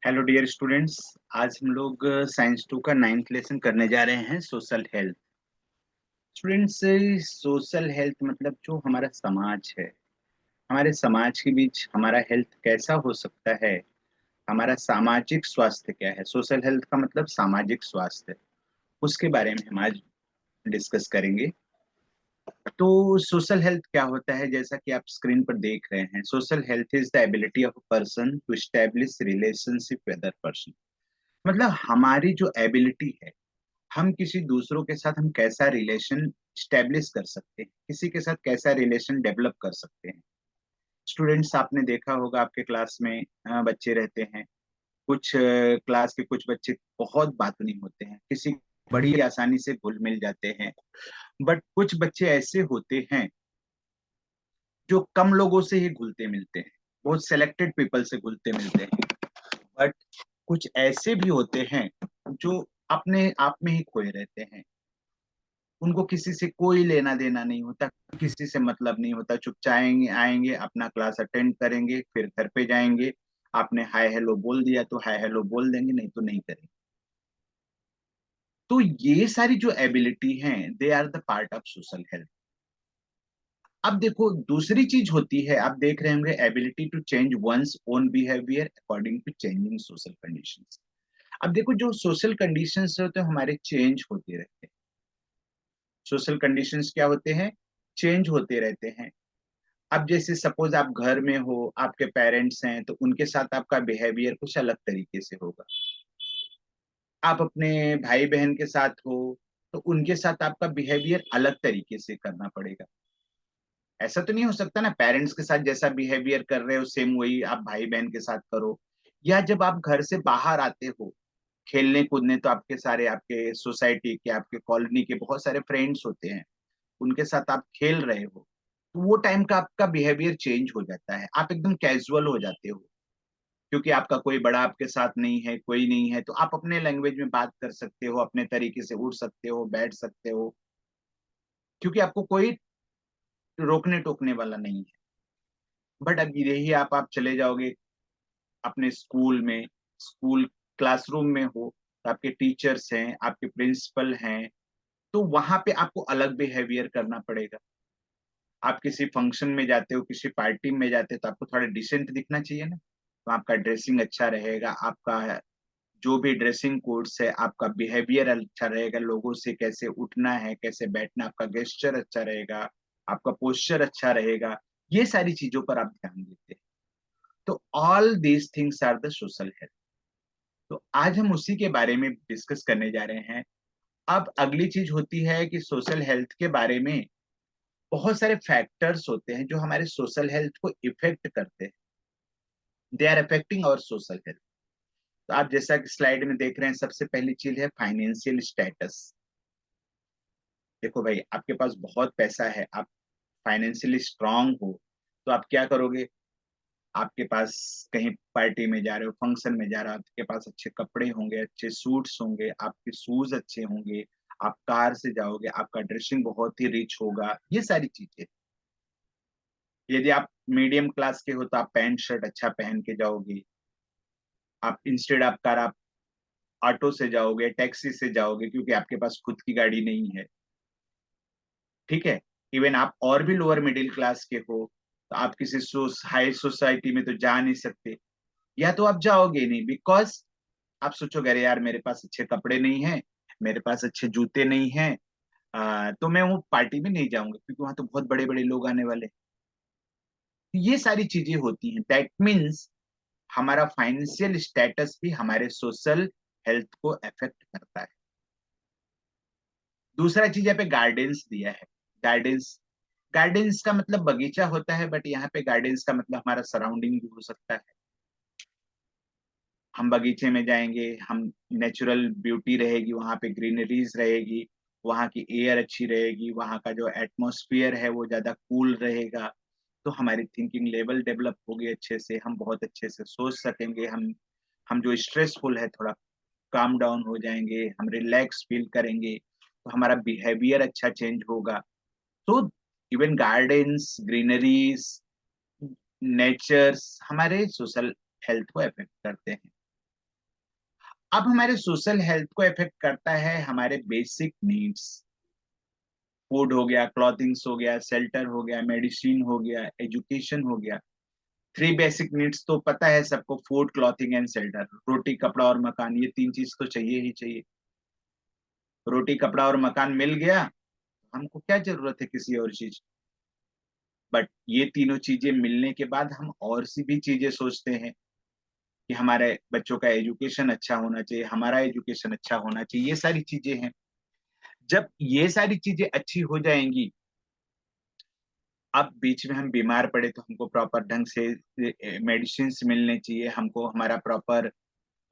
Hello dear students. आज हम लोग साइंस 2 का 9th लेसन करने जा रहे हैं, social health. Students, social health मतलब जो हमारा समाज है, हमारे समाज के बीच हमारा हेल्थ कैसा हो सकता है, हमारा सामाजिक स्वास्थ्य क्या है। सोशल हेल्थ का मतलब सामाजिक स्वास्थ्य, उसके बारे में हम आज डिस्कस करेंगे। तो सोशल हेल्थ क्या होता है, जैसा कि आप स्क्रीन पर देख रहे हैं, social health is the ability of a person to establish relationship with other person. मतलब हमारी जो एबिलिटी है, हम किसी दूसरों के साथ हम कैसा रिलेशन स्टेब्लिश कर सकते हैं, किसी के साथ कैसा रिलेशन डेवलप कर सकते हैं। स्टूडेंट्स, आपने देखा होगा आपके क्लास में बच्चे रहते हैं। कुछ क्लास के कुछ बच्चे बहुत बातूनी होते हैं, किसी बड़ी आसानी से घुल मिल जाते हैं। बट कुछ बच्चे ऐसे होते हैं जो कम लोगों से ही घुलते मिलते हैं, बहुत सेलेक्टेड पीपल से घुलते मिलते हैं। बट कुछ ऐसे भी होते हैं जो अपने आप में ही खोए रहते हैं, उनको किसी से कोई लेना देना नहीं होता, किसी से मतलब नहीं होता। चुपचाप आएंगे आएंगे, अपना क्लास अटेंड करेंगे, फिर घर पे जाएंगे। आपने हाय हेलो बोल दिया तो हाय हेलो बोल देंगे, नहीं तो नहीं करेंगे। तो ये सारी जो एबिलिटी हैं, they are the part of social health. अब देखो, दूसरी चीज होती है, आप देख रहे होंगे, ability to change one's own behaviour according to changing social conditions. अब देखो, जो सोशल कंडीशंस होते हैं हमारे, चेंज होते रहते हैं। सोशल कंडीशंस क्या होते हैं? चेंज होते रहते हैं। अब जैसे सपोज आप घर में हो, आपके पेरेंट्स हैं, तो उनके साथ आपका बिहेवियर कुछ अलग तरीके से होगा। आप अपने भाई बहन के साथ हो, तो उनके साथ आपका बिहेवियर अलग तरीके से करना पड़ेगा। ऐसा तो नहीं हो सकता ना, पेरेंट्स के साथ जैसा बिहेवियर कर रहे हो सेम वही आप भाई बहन के साथ करो। या जब आप घर से बाहर आते हो खेलने कूदने, तो आपके सारे, आपके सोसाइटी के, आपके कॉलोनी के बहुत सारे फ्रेंड्स होते हैं, उनके साथ आप खेल रहे हो, तो वो टाइम का आपका बिहेवियर चेंज हो जाता है, आप एकदम कैजुअल हो जाते हो। क्योंकि आपका कोई बड़ा आपके साथ नहीं है, कोई नहीं है, तो आप अपने लैंग्वेज में बात कर सकते हो, अपने तरीके से उठ सकते हो, बैठ सकते हो, क्योंकि आपको कोई रोकने टोकने वाला नहीं है। बट अब यही आप चले जाओगे अपने स्कूल में, स्कूल क्लासरूम में हो, तो आपके टीचर्स हैं, आपके प्रिंसिपल हैं, तो वहां पे आपको अलग बिहेवियर करना पड़ेगा। आप किसी फंक्शन में जाते हो, किसी पार्टी में जाते हो, तो आपको थोड़ा डिसेंट दिखना चाहिए ना, तो आपका ड्रेसिंग अच्छा रहेगा, आपका जो भी ड्रेसिंग कोड्स है, आपका बिहेवियर अच्छा रहेगा, लोगों से कैसे उठना है, कैसे बैठना, आपका गेस्चर अच्छा रहेगा, आपका पोस्चर अच्छा रहेगा। ये सारी चीजों पर आप ध्यान देते हैं। तो all these things are the social health. तो आज हम उसी के बारे में डिस्कस करने जा रहे हैं। अब अगली चीज होती है कि सोशल हेल्थ के बारे में बहुत सारे फैक्टर्स होते हैं जो हमारे सोशल हेल्थ को इफेक्ट करते हैं। They are affecting our social health. तो आप जैसा कि स्लाइड में देख रहे हैं, सबसे पहली चीज है फाइनेंशियल स्टेटस। देखो भाई, आपके पास बहुत पैसा है, आप फाइनेंशियली स्ट्रांग हो, तो आप क्या करोगे? आपके पास कहीं पार्टी में जा रहे हो, फंक्शन में जा रहे हो, आपके पास अच्छे कपड़े होंगे, अच्छे सूट्स होंगे, आपके शूज अच्छे होंगे, आप कार से जाओगे, आपका ड्रेसिंग बहुत ही रिच होगा, ये सारी चीजें। यदि आप मीडियम क्लास के हो, तो आप पैंट शर्ट अच्छा पहन के जाओगे। आप इंस्टेड आप कार, आप ऑटो से जाओगे, टैक्सी से जाओगे, क्योंकि आपके पास खुद की गाड़ी नहीं है। ठीक है। इवन आप और भी लोअर मिडिल क्लास के हो, तो आप किसी हाई सोसाइटी में तो जा नहीं सकते, या तो आप जाओगे नहीं, बिकॉज आप सोचोगे अरे यार, मेरे पास अच्छे कपड़े नहीं है, मेरे पास अच्छे जूते नहीं है, तो मैं वो पार्टी में नहीं जाऊंगा, क्योंकि वहां तो बहुत बड़े बड़े लोग आने वाले हैं। तो ये सारी चीजें होती हैं, दैट मीन्स हमारा फाइनेंशियल स्टेटस भी हमारे सोशल हेल्थ को अफेक्ट करता है। दूसरा चीज यहाँ पे गार्डेंस दिया है। गार्डेंस, गार्डेन्स का मतलब बगीचा होता है, बट यहाँ पे गार्डेन्स का मतलब हमारा सराउंडिंग भी हो सकता है। हम बगीचे में जाएंगे, हम नेचुरल ब्यूटी रहेगी, वहां पे ग्रीनरीज रहेगी, वहां की एयर अच्छी रहेगी, वहां का जो एटमॉस्फेयर है वो ज्यादा कूल रहेगा, तो हमारी थिंकिंग लेवल डेवलप होगी अच्छे से, हम बहुत अच्छे से सोच सकेंगे। हम जो स्ट्रेसफुल है थोड़ा काम डाउन हो जाएंगे, हम रिलैक्स फील करेंगे, तो हमारा बिहेवियर अच्छा चेंज होगा। तो इवन गार्डन्स, ग्रीनरीज, नेचर्स हमारे सोशल हेल्थ को इफेक्ट करते हैं। अब हमारे सोशल हेल्थ को इफेक्ट करता है हमारे बेसिक नीड्स, फूड हो गया, क्लॉथिंग्स हो गया, शेल्टर हो गया, मेडिसिन हो गया, एजुकेशन हो गया। थ्री बेसिक नीड्स तो पता है सबको, फूड, क्लॉथिंग एंड शेल्टर। रोटी, कपड़ा और मकान, ये तीन चीज तो चाहिए ही चाहिए। रोटी, कपड़ा और मकान मिल गया, हमको क्या जरूरत है किसी और चीज। बट ये तीनों चीजें मिलने के बाद हम और सी भी चीजें सोचते हैं कि हमारे बच्चों का एजुकेशन अच्छा होना चाहिए, हमारा एजुकेशन अच्छा होना चाहिए, ये सारी चीजें हैं। जब ये सारी चीजें अच्छी हो जाएंगी, अब बीच में हम बीमार पड़े तो हमको प्रॉपर ढंग से मेडिसिन मिलने चाहिए, हमको हमारा प्रॉपर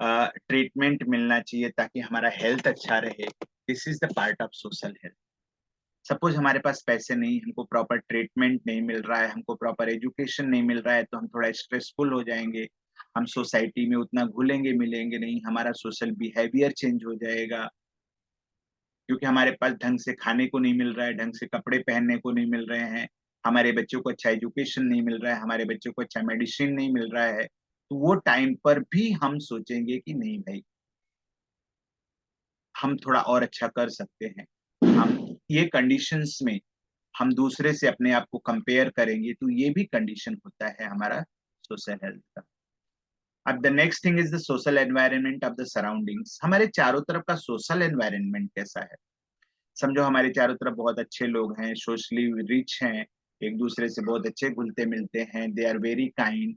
ट्रीटमेंट मिलना चाहिए ताकि हमारा हेल्थ अच्छा रहे। This is the part of social health. Suppose हमारे पास पैसे नहीं, हमको प्रॉपर ट्रीटमेंट नहीं मिल रहा है, हमको प्रॉपर एजुकेशन नहीं मिल रहा है, तो हम थोड़ा स्ट्रेसफुल हो जाएंगे। हम सोसाइटी में उतना घुलेंगे मिलेंगे नहीं, हमारा सोशल बिहेवियर चेंज हो जाएगा, क्योंकि हमारे पास ढंग से खाने को नहीं मिल रहा है, ढंग से कपड़े पहनने को नहीं मिल रहे हैं, हमारे बच्चों को अच्छा एजुकेशन नहीं मिल रहा है, हमारे बच्चों को अच्छा मेडिसिन नहीं मिल रहा है। तो वो टाइम पर भी हम सोचेंगे कि नहीं भाई, हम थोड़ा और अच्छा कर सकते हैं। हम ये कंडीशंस में हम दूसरे से अपने आप को कंपेयर करेंगे, तो ये भी कंडीशन होता है हमारा सोशल हेल्थ का। अब the next thing is the social environment of the surroundings. हमारे चारों तरफ का सोशल एनवायरनमेंट कैसा है। समझो हमारे चारों तरफ बहुत अच्छे लोग हैं, सोशली रिच हैं, एक दूसरे से बहुत अच्छे घुलते मिलते हैं, दे आर वेरी काइंड,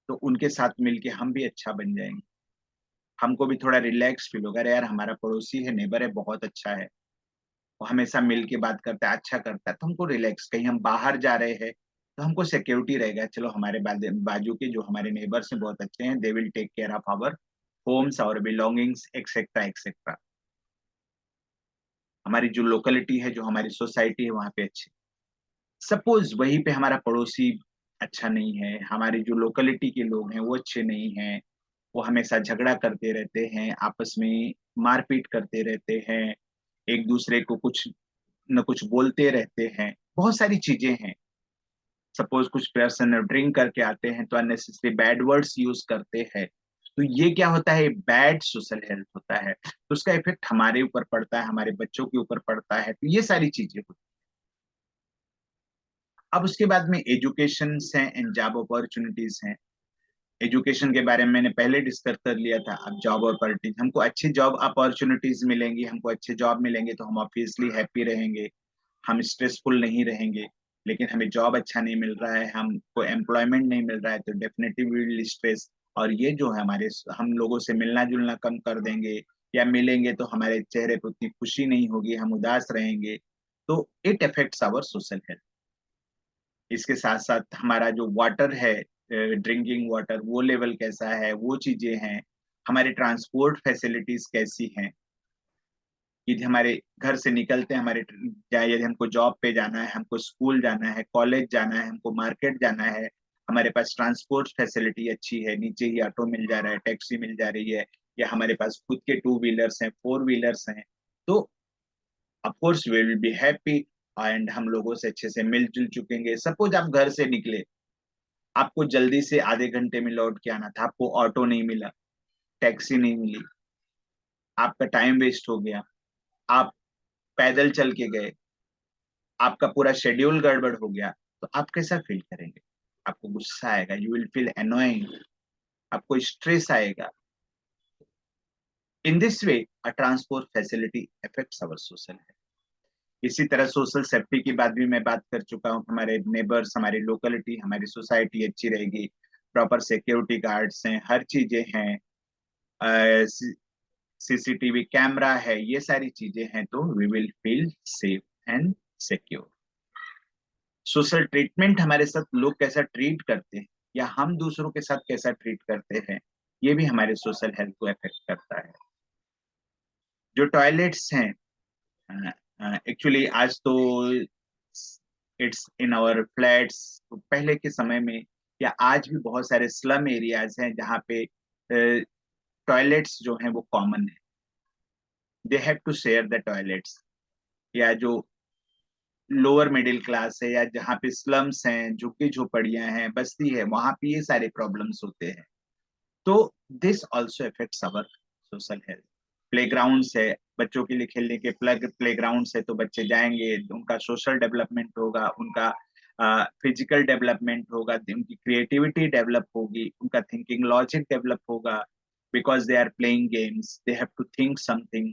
तो उनके साथ मिलके हम भी अच्छा बन जाएंगे। हमको भी थोड़ा रिलैक्स फील होगा, अरे यार हमारा पड़ोसी है, नेबर है, बहुत अच्छा है, वो हमेशा मिल के बात करता है, अच्छा करता है, तो हमको रिलैक्स। कहीं हम बाहर जा रहे हैं तो हमको सिक्योरिटी रहेगा, चलो हमारे बाजू के जो हमारे नेबर्स हैं बहुत अच्छे हैं, they will take care of our homes, our belongings, etcetera etcetera. हमारी जो लोकेलिटी है, जो हमारी सोसाइटी है, वहां पे अच्छे। सपोज वहीं पे हमारा पड़ोसी अच्छा नहीं है, हमारी जो लोकेलिटी के लोग हैं वो अच्छे नहीं हैं, वो हमेशा झगड़ा करते रहते हैं, आपस में मारपीट करते रहते हैं, एक दूसरे को कुछ न कुछ बोलते रहते हैं, बहुत सारी चीजें हैं। सपोज कुछ पर्सन ड्रिंक करके आते हैं तो अननेसेसरी बैड वर्ड्स यूज करते हैं, तो ये क्या होता है, बैड सोशल हेल्थ होता है, तो उसका इफेक्ट हमारे ऊपर पड़ता है, हमारे बच्चों के ऊपर पड़ता है, तो ये सारी चीजें होती हैं। अब उसके बाद में एजुकेशन हैं एंड जॉब अपॉर्चुनिटीज हैं। एजुकेशन के बारे में मैंने पहले डिस्कस कर लिया था। अब जॉब अपॉर्चुनिटीज, हमको अच्छी जॉब अपॉर्चुनिटीज मिलेंगी, हमको अच्छे जॉब मिलेंगे तो हम ऑब्वियसली हैप्पी रहेंगे, हम स्ट्रेसफुल नहीं रहेंगे। लेकिन हमें जॉब अच्छा नहीं मिल रहा है, हमको एम्प्लॉयमेंट नहीं मिल रहा है, तो डेफिनेटली वी विल स्ट्रेस। और ये जो है हमारे, हम लोगों से मिलना जुलना कम कर देंगे, या मिलेंगे तो हमारे चेहरे पर उतनी खुशी नहीं होगी, हम उदास रहेंगे। तो it affects our social health. इसके साथ साथ हमारा जो वाटर है, ड्रिंकिंग वाटर, वो लेवल कैसा है, वो चीजें हैं। हमारे ट्रांसपोर्ट फैसिलिटीज कैसी हैं, यदि हमारे घर से निकलते हैं, हमारे या यदि हमको जॉब पे जाना है, हमको स्कूल जाना है, कॉलेज जाना है, हमको मार्केट जाना है, हमारे पास ट्रांसपोर्ट फैसिलिटी अच्छी है, नीचे ही ऑटो मिल जा रहा है, टैक्सी मिल जा रही है, या हमारे पास खुद के टू व्हीलर्स हैं, फोर व्हीलर्स हैं, तो of course we will be happy. And हम लोगों से अच्छे से मिलजुल चुकेंगे। सपोज आप घर से निकले, आपको जल्दी से आधे घंटे में लौट के आना था, आपको ऑटो नहीं मिला, टैक्सी नहीं मिली, आपका टाइम वेस्ट हो गया, आप पैदल चल के गए, आपका पूरा शेड्यूल गड़बड़ हो गया, तो आप कैसा फील करेंगे। आपको गुस्सा आएगा, यू विल फील एनोइंग, आपको स्ट्रेस आएगा। In this way a transport facility affects our social health. इसी तरह सोशल सेफ्टी की बात भी मैं बात कर चुका हूँ। हमारे नेबर्स, हमारी लोकेलिटी, हमारी सोसाइटी अच्छी रहेगी, प्रॉपर सिक्योरिटी गार्ड्स हैं, हर चीजें हैं, सीसीटीवी कैमरा है, ये सारी चीजें हैं, तो we will feel safe and secure. Social treatment, हमारे साथ लोग कैसा ट्रीट करते हैं, या हम दूसरों के साथ कैसा ट्रीट करते हैं, ये भी हमारे सोशल हेल्थ को अफेक्ट करता है। जो टॉयलेट्स हैं, एक्चुअली आज तो इट्स इन आवर फ्लैट्स, पहले के समय में या आज भी बहुत सारे स्लम एरियाज हैं जहाँ पे टॉयलेट्स जो हैं वो कॉमन है, they have to share the toilets. या जो लोअर मिडिल क्लास है या जहाँ पे स्लम्स हैं, झुग्गी झोपड़ियां हैं, बस्ती है, वहां पे ये सारे प्रॉब्लम्स होते हैं। तो this also affects our social health. Playgrounds है, बच्चों के लिए खेलने के प्लेग्राउंड्स है, तो बच्चे जाएंगे, उनका सोशल डेवलपमेंट होगा, उनका फिजिकल डेवलपमेंट होगा, उनकी क्रिएटिविटी डेवलप होगी, उनका थिंकिंग लॉजिक डेवलप होगा, because they are playing games, they have to think something.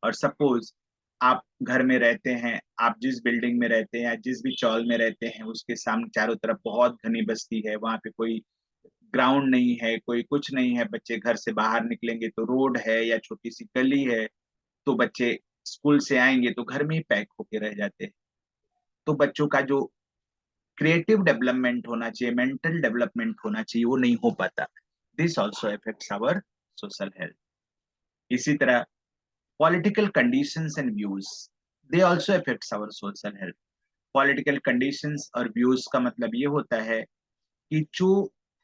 और सपोज आप घर में रहते हैं, आप जिस बिल्डिंग में रहते हैं या जिस भी चौल में रहते हैं, उसके सामने चारों तरफ बहुत घनी बस्ती है, वहां पे कोई ग्राउंड नहीं है, कोई कुछ नहीं है, बच्चे घर से बाहर निकलेंगे तो रोड है या छोटी सी गली है, तो बच्चे स्कूल से आएंगे तो घर में ही पैक होके रह जाते हैं। तो बच्चों का जो क्रिएटिव डेवलपमेंट होना चाहिए, मेंटल डेवलपमेंट होना चाहिए, वो नहीं हो पाता। This also affects our social health. इसी तरह political conditions and views, they also affects our social health. Political conditions और व्यूज का मतलब ये होता है कि जो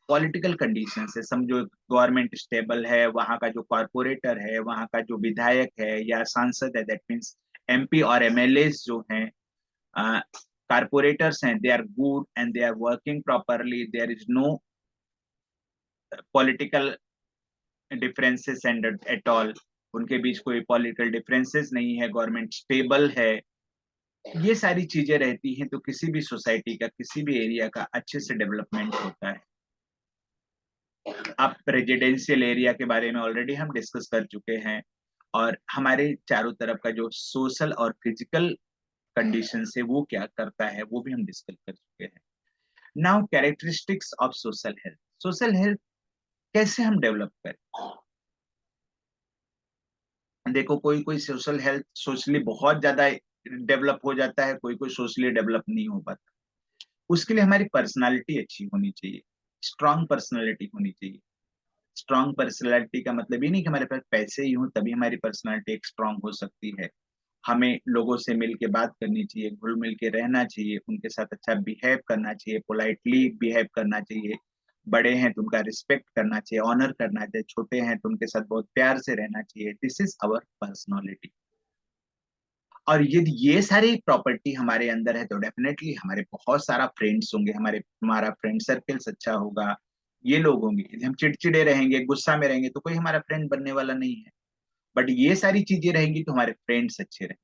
पॉलिटिकल कंडीशंस है, समझो गवर्नमेंट स्टेबल है, वहां का जो कॉरपोरेटर है, वहां का जो विधायक है या सांसद है, दैट मीन्स एमपी और एमएलए जो हैं, कारपोरेटर्स हैं, they are good and they are working properly, there is no political differences and at all, उनके बीच कोई पॉलिटिकल डिफरेंसेस नहीं है, गवर्नमेंट स्टेबल है, ये सारी चीजें रहती हैं, तो किसी भी सोसाइटी का, किसी भी एरिया का अच्छे से डेवलपमेंट होता है। अब रेजिडेंशियल एरिया के बारे में ऑलरेडी हम डिस्कस कर चुके हैं, और हमारे चारों तरफ का जो सोशल और फिजिकल कंडीशन है वो क्या करता है, वो भी हम डिस्कस कर चुके हैं। Now characteristics of social health. Social health कैसे हम डेवलप करें? देखो, कोई कोई सोशल हेल्थ सोशली बहुत ज्यादा डेवलप हो जाता है, कोई कोई सोशली डेवलप नहीं हो पाता। उसके लिए हमारी पर्सनालिटी अच्छी होनी चाहिए, स्ट्रांग पर्सनालिटी होनी चाहिए। स्ट्रांग पर्सनालिटी का मतलब ये नहीं कि हमारे पास पैसे ही हों तभी हमारी पर्सनालिटी एक स्ट्रांग हो सकती है। हमें लोगों से मिल के बात करनी चाहिए, घुल मिल के रहना चाहिए, उनके साथ अच्छा बिहेव करना चाहिए, पोलाइटली बिहेव करना चाहिए। बड़े हैं तो उनका रिस्पेक्ट करना चाहिए, ऑनर करना चाहिए, छोटे हैं तो उनके साथ बहुत प्यार से रहना चाहिए। This is our personality. और ये सारी प्रॉपर्टी हमारे अंदर है तो डेफिनेटली हमारे बहुत सारा फ्रेंड्स होंगे, हमारा फ्रेंड सर्कल्स अच्छा होगा। ये लोग होंगे, यदि हम चिड़चिड़े रहेंगे, गुस्सा में रहेंगे, तो कोई हमारा फ्रेंड बनने वाला नहीं है। बट ये सारी चीजें रहेंगी तो हमारे फ्रेंड्स अच्छे रहेंगे,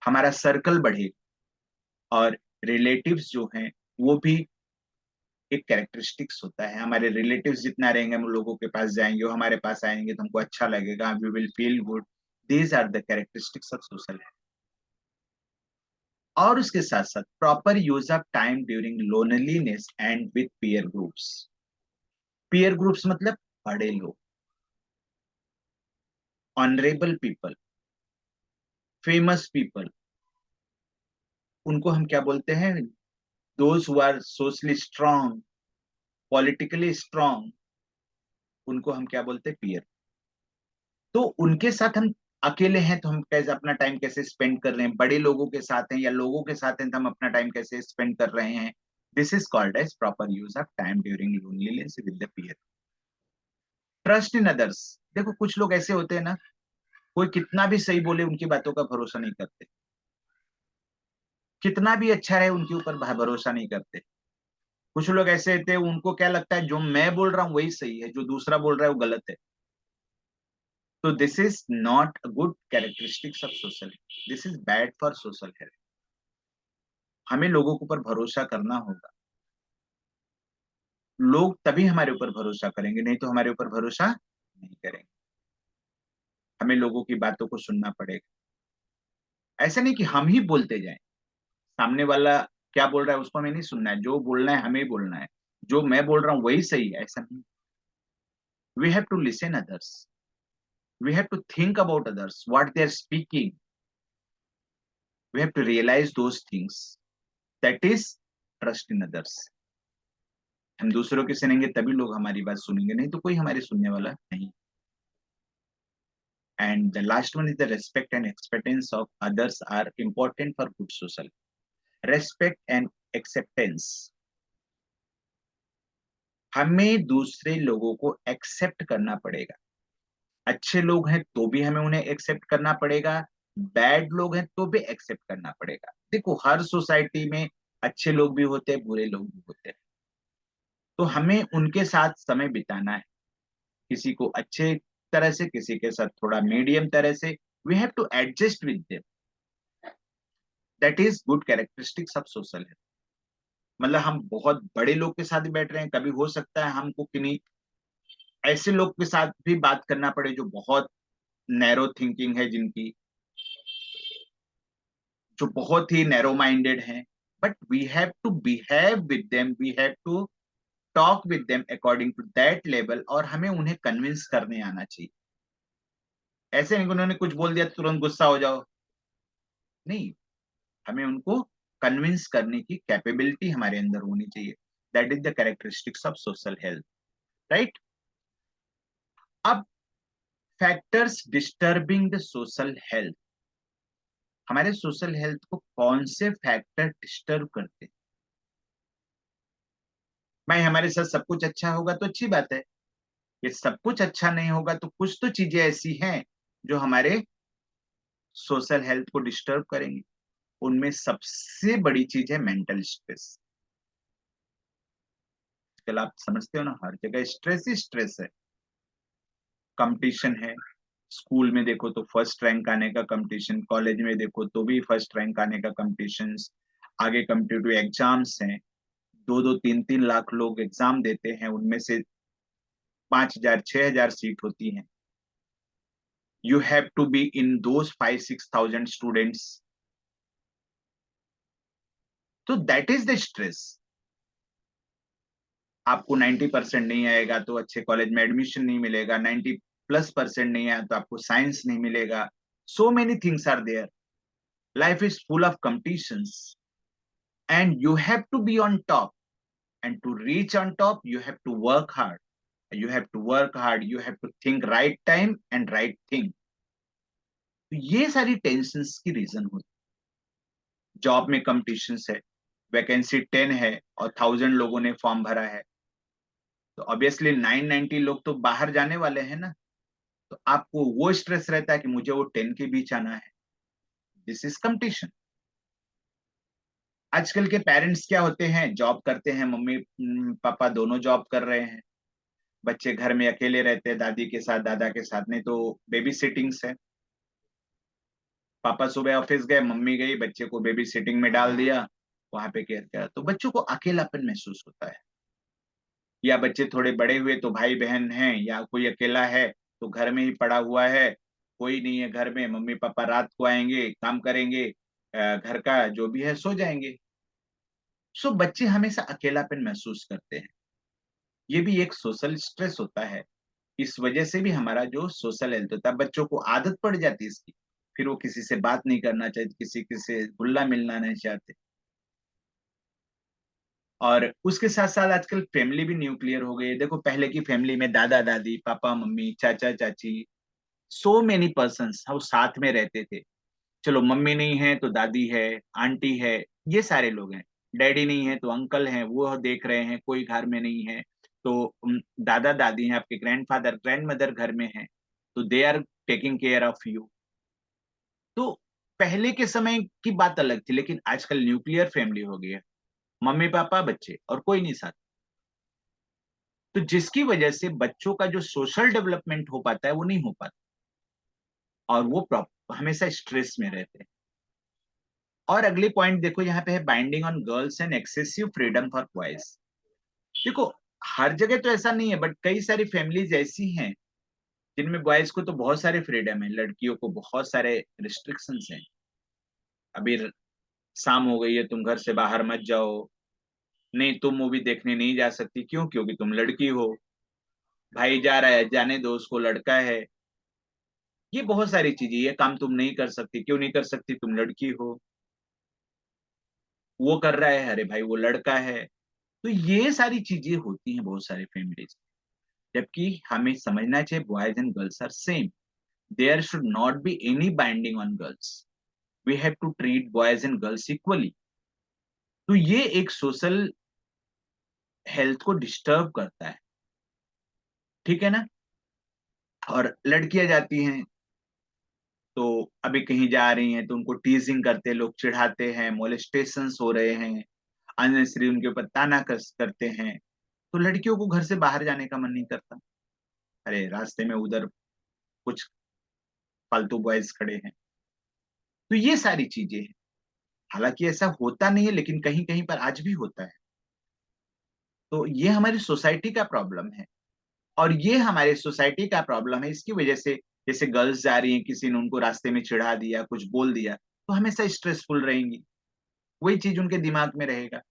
हमारा सर्कल बढ़ेगा। और रिलेटिव्स जो हैं वो भी एक कैरेक्टरिस्टिक्स होता है। हमारे रिलेटिव्स जितना रहेंगे, हम लोगों के पास जाएंगे, वो हमारे पास आएंगे तो हमको अच्छा लगेगा, we will feel good. These are the characteristics of social. और उसके साथ साथ proper use of time during loneliness and with peer groups. Peer groups मतलब बड़े लोग, ऑनरेबल पीपल, फेमस पीपल, उनको हम क्या बोलते हैं? Those who are socially strong, politically strong, उनको हम क्या बोलते हैं? पीयर। तो उनके साथ हम अकेले हैं तो हम कैसे अपना टाइम कैसे स्पेंड कर रहे हैं, बड़े लोगों के साथ हैं या लोगों के साथ हैं तो हम अपना टाइम कैसे स्पेंड कर रहे हैं। This is called as proper use of time during loneliness with the peer. Trust in others. देखो, कुछ लोग ऐसे होते हैं ना, कोई कितना भी सही बोले उनकी बातों का भरोसा नहीं करते, कितना भी अच्छा रहे उनके ऊपर भरोसा नहीं करते। कुछ लोग ऐसे होते हैं, उनको क्या लगता है जो मैं बोल रहा हूँ वही सही है, जो दूसरा बोल रहा है वो गलत है। तो this is not a good characteristics of social health, this is bad for social health. हमें लोगों के ऊपर भरोसा करना होगा, लोग तभी हमारे ऊपर भरोसा करेंगे, नहीं तो हमारे ऊपर भरोसा नहीं करेंगे। हमें लोगों की बातों को सुनना पड़ेगा। ऐसा नहीं कि हम ही बोलते जाएं, सामने वाला क्या बोल रहा है उसको हमें नहीं सुनना है, जो बोलना है हमें बोलना है, जो मैं बोल रहा हूँ वही सही है, ऐसा नहीं। We have to listen others, we have to think about others what they are speaking, we have to realise those things, that is trust in others. हम दूसरों की सुनेंगे तभी लोग हमारी बात सुनेंगे, नहीं तो कोई हमारे सुनने वाला नहीं। And the last one is the respect and acceptance of others are important for good social. Respect and acceptance, हमें दूसरे लोगों को एक्सेप्ट करना पड़ेगा। अच्छे लोग हैं तो भी हमें उन्हें एक्सेप्ट करना पड़ेगा, बैड लोग हैं तो भी एक्सेप्ट करना पड़ेगा। देखो हर सोसाइटी में अच्छे लोग भी होते हैं, बुरे लोग भी होते हैं, तो हमें उनके साथ समय बिताना है, किसी को अच्छे तरह से, किसी के साथ थोड़ा मीडियम तरह से। We have to adjust with them, that is good characteristics of social. मतलब हम बहुत बड़े लोग के साथ भी बैठ रहे हैं, कभी हो सकता है हमको किन्हीं ऐसे लोग के साथ भी बात करना पड़े जो बहुत नैरो थिंकिंग है, जिनकी जो बहुत ही नैरो माइंडेड हैं, but we have to behave with them, we have to talk with them according to that level, और हमें उन्हें कन्विंस करने आना चाहिए। ऐसे नहीं कि उन्होंने कुछ बोल दिया तो तुरंत गुस्सा हो जाओ, नहीं, हमें उनको कन्विंस करने की कैपेबिलिटी हमारे अंदर होनी चाहिए। That is the characteristics of social health, right. अब factors disturbing the social health, हमारे सोशल हेल्थ को कौन से फैक्टर डिस्टर्ब करते हैं? भाई हमारे साथ सब कुछ अच्छा होगा तो अच्छी बात है, ये सब कुछ अच्छा नहीं होगा तो कुछ तो चीजें ऐसी हैं जो हमारे सोशल हेल्थ को डिस्टर्ब करेंगे। उनमें सबसे बड़ी चीज है मेंटल स्ट्रेस। आजकल आप समझते हो ना, हर जगह स्ट्रेस ही स्ट्रेस है। कंपटीशन है, स्कूल में देखो तो फर्स्ट रैंक आने का कंपटीशन, कॉलेज में देखो तो भी फर्स्ट रैंक आने का कंपटीशन, आगे कॉम्पिटिटिव एग्जाम्स हैं, 2-2 3-3 लाख लोग एग्जाम देते हैं, उनमें से 5,000 6,000 सीट होती हैं। You have to be in those 5-6 thousand students, तो दैट इज द स्ट्रेस। आपको 90% नहीं आएगा तो अच्छे कॉलेज में एडमिशन नहीं मिलेगा, 90+% नहीं आया तो आपको साइंस नहीं मिलेगा। So many things are there, life is full of competitions and you have to be on top, and to reach on top you have to work hard, you have to work hard, you have to think right time and right thing। तो ये सारी tensions की reason होती। Job में competition है, vacancy 10 है और 1,000 लोगों ने फॉर्म भरा है, तो ऑब्वियसली 990 लोग तो बाहर जाने वाले हैं ना, तो आपको वो स्ट्रेस रहता है कि मुझे वो 10 के बीच आना है। This is competition. आजकल के पेरेंट्स क्या होते हैं, जॉब करते हैं, मम्मी पापा दोनों जॉब कर रहे हैं, बच्चे घर में अकेले रहते हैं दादी के साथ दादा के साथ, नहीं तो बेबी सिटिंग्स है। पापा सुबह ऑफिस गए, मम्मी गई, बच्चे को बेबी सिटिंग में डाल दिया, वहां पे केयर किया, तो बच्चों को अकेलापन महसूस होता है। या बच्चे थोड़े बड़े हुए तो भाई बहन हैं या कोई अकेला है तो घर में ही पड़ा हुआ है, कोई नहीं है घर में, मम्मी पापा रात को आएंगे, काम करेंगे, घर का जो भी है, सो जाएंगे। सो बच्चे हमेशा अकेलापन महसूस करते हैं। ये भी एक सोशल स्ट्रेस होता है। इस वजह से भी हमारा जो सोशल हेल्थ होता है, बच्चों को आदत पड़ जाती है इसकी, फिर वो किसी से बात नहीं करना चाहते, किसी से घुलना मिलना नहीं चाहते। और उसके साथ साथ आजकल फैमिली भी न्यूक्लियर हो गई है। देखो पहले की फैमिली में दादा दादी, पापा मम्मी, चाचा चाची, सो मेनी पर्सन्स हम साथ में रहते थे। चलो मम्मी नहीं है तो दादी है, आंटी है, ये सारे लोग हैं। डैडी नहीं है तो अंकल हैं, वो देख रहे हैं, कोई घर में नहीं है तो दादा दादी हैं, आपके ग्रैंडफादर ग्रैंड मदर घर में हैं, तो they are taking care of you. तो पहले के समय की बात अलग थी, लेकिन आजकल न्यूक्लियर फैमिली हो गई है, मम्मी पापा बच्चे और कोई नहीं साथ। तो जिसकी वजह से बच्चों का जो सोशल डेवलपमेंट हो पाता है वो नहीं हो पाता, और वो हमेशा स्ट्रेस में रहते हैं। और अगले पॉइंट देखो, यहाँ पे है binding on girls and excessive freedom for boys. देखो हर जगह तो ऐसा नहीं है, बट कई सारी फैमिलीज ऐसी हैं जिनमें बॉयज को तो बहुत सारे फ्रीडम है, लड़कियों को बहुत सारे रिस्ट्रिक्शंस हैं। अभी शाम हो गई है, तुम घर से बाहर मत जाओ, नहीं तुम मूवी देखने नहीं जा सकती, क्यों? क्योंकि तुम लड़की हो। भाई जा रहा है, जाने दो, उसको लड़का है। ये बहुत सारी चीजें, ये काम तुम नहीं कर सकती, क्यों नहीं कर सकती? तुम लड़की हो। वो कर रहा है, अरे भाई वो लड़का है। तो ये सारी चीजें होती हैं बहुत सारी फैमिलीज। जबकि हमें समझना चाहिए boys and girls are same, there should not be any binding on girls, we have to treat boys and girls equally. तो ये एक सोशल हेल्थ को डिस्टर्ब करता है, ठीक है ना। और लड़कियां जाती हैं तो अभी कहीं जा रही हैं तो उनको टीजिंग करते हैं, लोग चिढ़ाते हैं, मोलेस्टेशंस हो रहे हैं, अननेसेसरी उनके ऊपर ताना करते हैं, तो लड़कियों को घर से बाहर जाने का मन नहीं करता। अरे रास्ते में उधर कुछ फालतू बॉयज खड़े हैं। तो ये सारी चीजें हैं। हालांकि ऐसा होता नहीं है, लेकिन कहीं कहीं पर आज भी होता है। तो ये हमारी सोसाइटी का प्रॉब्लम है, और ये हमारे सोसाइटी का प्रॉब्लम है। इसकी वजह से जैसे गर्ल्स जा रही हैं, किसी ने उनको रास्ते में चिढ़ा दिया, कुछ बोल दिया, तो हमेशा स्ट्रेसफुल रहेंगी, वही चीज उनके दिमाग में रहेगा।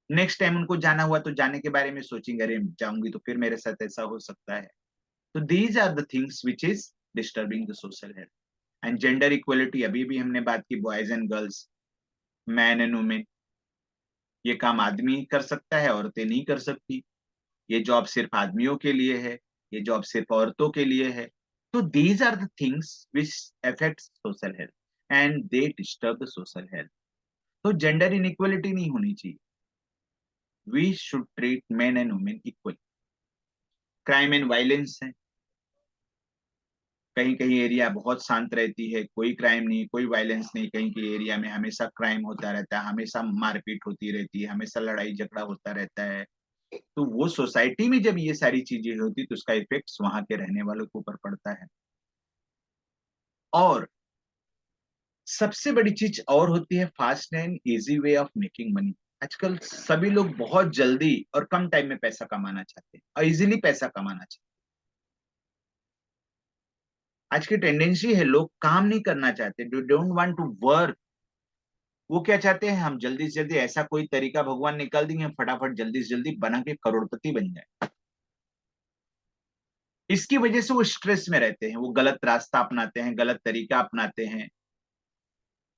नेक्स्ट टाइम उनको जाना हुआ तो जाने के बारे में सोचेंगे, अरे जाऊंगी तो फिर मेरे साथ ऐसा हो सकता है। तो these are the things which is disturbing the social health. And gender equality, अभी भी हमने बात की, boys and girls, man and women, ये काम आदमी कर सकता है, औरतें नहीं कर सकती। ये जॉब सिर्फ आदमियों के लिए है, ये जॉब सिर्फ औरतों के लिए है। तो these are the things which affect social health and they disturb the social health. तो जेंडर इनइक्वलिटी नहीं होनी चाहिए। We should treat men and women equally. Crime and violence है, कहीं कहीं एरिया बहुत शांत रहती है, कोई क्राइम नहीं, कोई वायलेंस नहीं, कहीं के एरिया में हमेशा क्राइम होता रहता है, हमेशा मारपीट होती रहती है, हमेशा लड़ाई झगड़ा होता रहता है। तो वो सोसाइटी में जब ये सारी चीजें होती तो उसका इफेक्ट वहां के रहने वालों के ऊपर पड़ता है। और सबसे बड़ी चीज और होती है fast and easy way of making money. आजकल सभी लोग बहुत जल्दी और कम टाइम में पैसा कमाना चाहते हैं, और इजीली पैसा कमाना चाहते हैं। आज की टेंडेंसी है, लोग काम नहीं करना चाहते, do don't want to work. वो क्या चाहते हैं, हम जल्दी से जल्दी ऐसा कोई तरीका भगवान निकाल देंगे, फटाफट जल्दी से जल्दी बना के करोड़पति बन जाए। इसकी वजह से वो स्ट्रेस में रहते हैं, वो गलत रास्ता अपनाते हैं, गलत तरीका अपनाते हैं,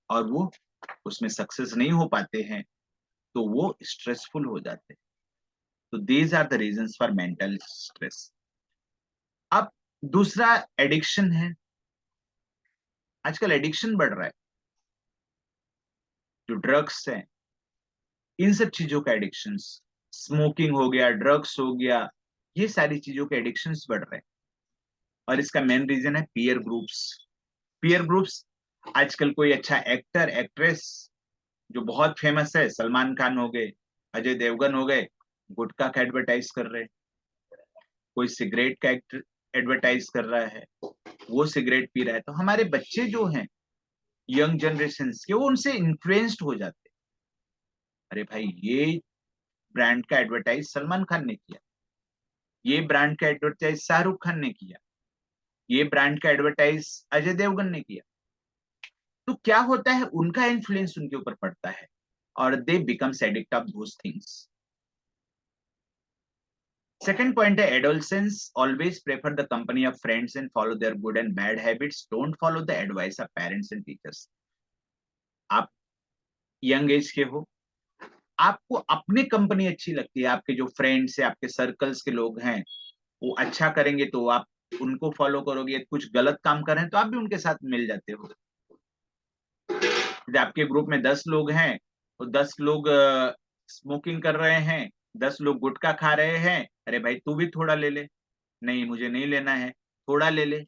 और वो उसमें सक्सेस नहीं हो पाते हैं, तो वो स्ट्रेसफुल हो जाते हैं। तो these are the reasons for mental stress. अब दूसरा एडिक्शन है। आजकल एडिक्शन बढ़ रहा है, जो ड्रग्स है, इन सब चीजों का एडिक्शन, स्मोकिंग हो गया, ड्रग्स हो गया, ये सारी चीजों के एडिक्शंस बढ़ रहे हैं। और इसका मेन रीजन है पीयर ग्रुप्स। पीयर ग्रुप्स, आजकल कोई अच्छा एक्टर एक्ट्रेस जो बहुत फेमस है, सलमान खान हो गए, अजय देवगन हो गए, गुटखा का एडवर्टाइज कर रहे हैं, कोई सिगरेट का एडवर्टाइज कर रहा है, वो सिगरेट पी रहा है, तो हमारे बच्चे जो हैं, यंग जनरेशन के, वो उनसे इन्फ्लुएंस्ड हो जाते हैं। अरे भाई, ये ब्रांड का एडवर्टाइज सलमान खान ने किया, ये ब्रांड का एडवर्टाइज शाहरुख खान ने किया, ये ब्रांड का एडवर्टाइज अजय देवगन ने किया। तो क्या होता है, उनका इन्फ्लुएंस उनके ऊपर पड़ता है, और they becomes addict of those things. Second point है, adolescence always prefer the company of friends and follow their good and bad habits, don't follow the advice of parents and teachers. आप young age के हो, आपको अपनी company अच्छी लगती है, आपके जो फ्रेंड्स है, आपके सर्कल्स के लोग हैं, वो अच्छा करेंगे तो आप उनको फॉलो करोगे, कुछ गलत काम कर रहे हैं तो आप भी उनके साथ मिल जाते हो। जब आपके ग्रुप में 10 लोग हैं, तो 10 लोग स्मोकिंग कर रहे हैं, 10 लोग गुटखा खा रहे हैं, अरे भाई तू भी थोड़ा ले ले। नहीं, मुझे नहीं लेना है, थोड़ा ले ले।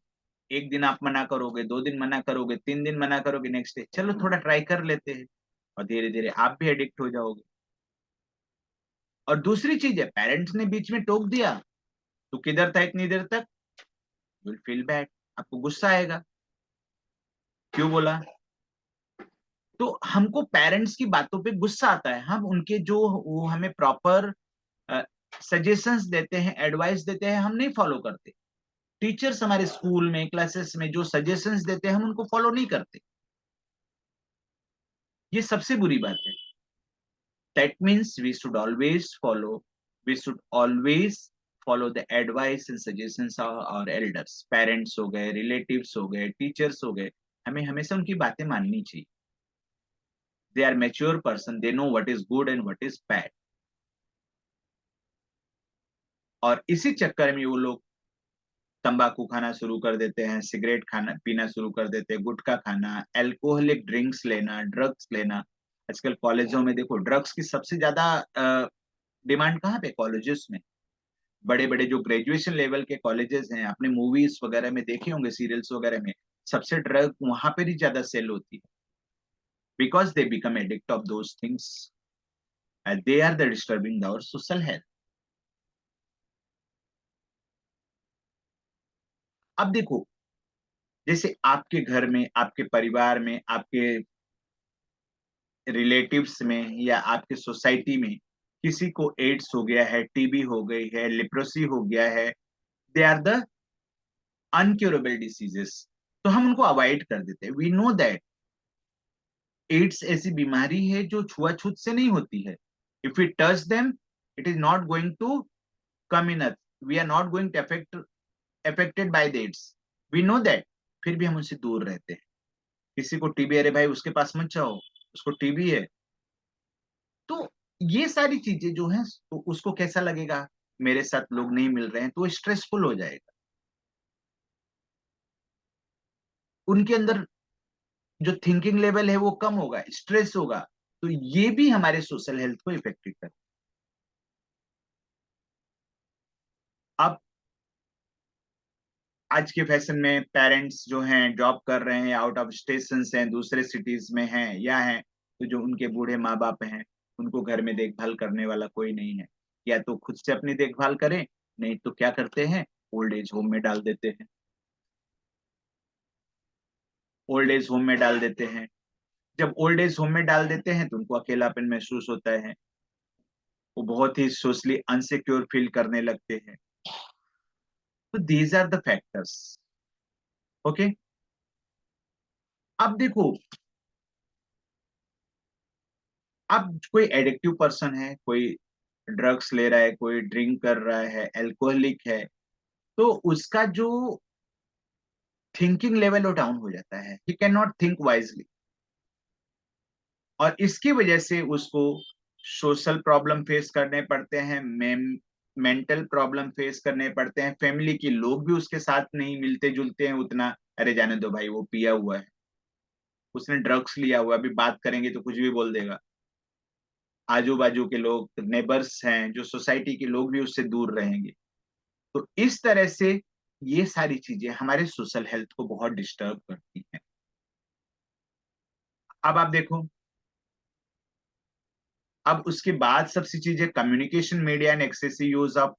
एक दिन आप मना करोगे, 2 दिन मना करोगे, 3 दिन मना करोगे, नेक्स्ट डे चलो थोड़ा ट्राई कर लेते हैं, और धीरे धीरे आप भी एडिक्ट हो जाओगे। और दूसरी चीज है, पेरेंट्स ने बीच में टोक दिया, तू किधर था इतनी देर तक, यू विल फील बैड, आपको गुस्सा आएगा, क्यों बोला। तो हमको पेरेंट्स की बातों पे गुस्सा आता है, हम उनके जो वो हमें प्रॉपर सजेशंस देते हैं, एडवाइस देते हैं, हम नहीं फॉलो करते। टीचर्स हमारे स्कूल में, क्लासेस में जो सजेशंस देते हैं, हम उनको फॉलो नहीं करते। ये सबसे बुरी बात है। That means we should always follow the advice and suggestions of our elders, parents हो गए, रिलेटिव्स हो गए, टीचर्स हो गए, हमें हमेशा उनकी बातें माननी चाहिए। They are mature person, they know what is good and what is bad. और इसी चक्कर में वो लोग तंबाकू खाना शुरू कर देते हैं, सिगरेट खाना पीना शुरू कर देते हैं, गुटखा खाना, अल्कोहलिक ड्रिंक्स लेना, ड्रग्स लेना। आजकल कॉलेजों में देखो, ड्रग्स की सबसे ज्यादा डिमांड कहाँ पे, कॉलेजेस में। बड़े बड़े जो ग्रेजुएशन लेवल के कॉलेजेस हैं, आपने मूवीज वगैरह में देखे होंगे, सीरियल्स वगैरह में, सबसे ड्रग वहां पर ही ज्यादा सेल होती है, because they become edict of those things and they are the disturbing our social health. अब देखो, जैसे आपके घर में, आपके परिवार में, आपके रिलेटिव्स में या आपके सोसाइटी में किसी को एड्स हो गया है, टीबी हो गई है, लिप्रोसी हो गया है, दे आर द अनक्योरेबल डिसीजेस, तो हम उनको अवॉइड कर देते हैं। वी नो दैट एड्स ऐसी बीमारी है जो छुआछूत से नहीं होती है। If we touch them, it is not going to come in us, we are not going to affected by the AIDS, we know that, फिर भी हम उनसे दूर रहते हैं। किसी को टीबी, अरे भाई उसके पास मत जाओ, उसको टीबी है। तो ये सारी चीजें जो हैं, तो उसको कैसा लगेगा, मेरे साथ लोग नहीं मिल रहे हैं, तो स्ट्रेसफुल हो जाएगा। उनके अंदर जो थिंकिंग लेवल है वो कम होगा, स्ट्रेस होगा, तो ये भी हमारे सोशल हेल्थ को इफेक्टेड करता है। अब आज के फैशन में पेरेंट्स जो हैं जॉब कर रहे हैं, आउट ऑफ स्टेशन हैं, दूसरे सिटीज में हैं या हैं, तो जो उनके बूढ़े माँ बाप हैं, उनको घर में देखभाल करने वाला कोई नहीं है। या तो खुद से अपनी देखभाल करें, नहीं तो क्या करते हैं, ओल्ड एज होम में डाल देते हैं। ओल्ड एज होम में डाल देते हैं। जब ओल्ड एज होम में डाल देते हैं तो उनको अकेलापन महसूस होता है, वो बहुत ही सोशली अनसिक्योर फील करने लगते हैं। तो these are the factors. Okay. अब देखो, अब कोई एडिक्टिव पर्सन है, कोई ड्रग्स ले रहा है, कोई ड्रिंक कर रहा है, अल्कोहलिक है, तो उसका जो थिंकिंग लेवल वो डाउन हो जाता है, he can not think wisely, और इसकी वजह से उसको सोशल प्रॉब्लम फेस करने पड़ते हैं, मेंटल प्रॉब्लम फेस करने पड़ते हैं, फैमिली के लोग भी उसके साथ नहीं मिलते जुलते हैं उतना, अरे जाने दो भाई, वो पिया हुआ है, उसने ड्रग्स लिया हुआ है, अभी बात करेंगे तो कुछ भी बोल देगा। आजू बाजू के लोग, नेबर्स हैं, जो सोसाइटी के लोग भी उससे दूर रहेंगे। तो इस तरह से ये सारी चीजें हमारे सोशल हेल्थ को बहुत डिस्टर्ब करती हैं। अब आप देखो, अब उसके बाद सबसे चीजें, communication media and excessive use of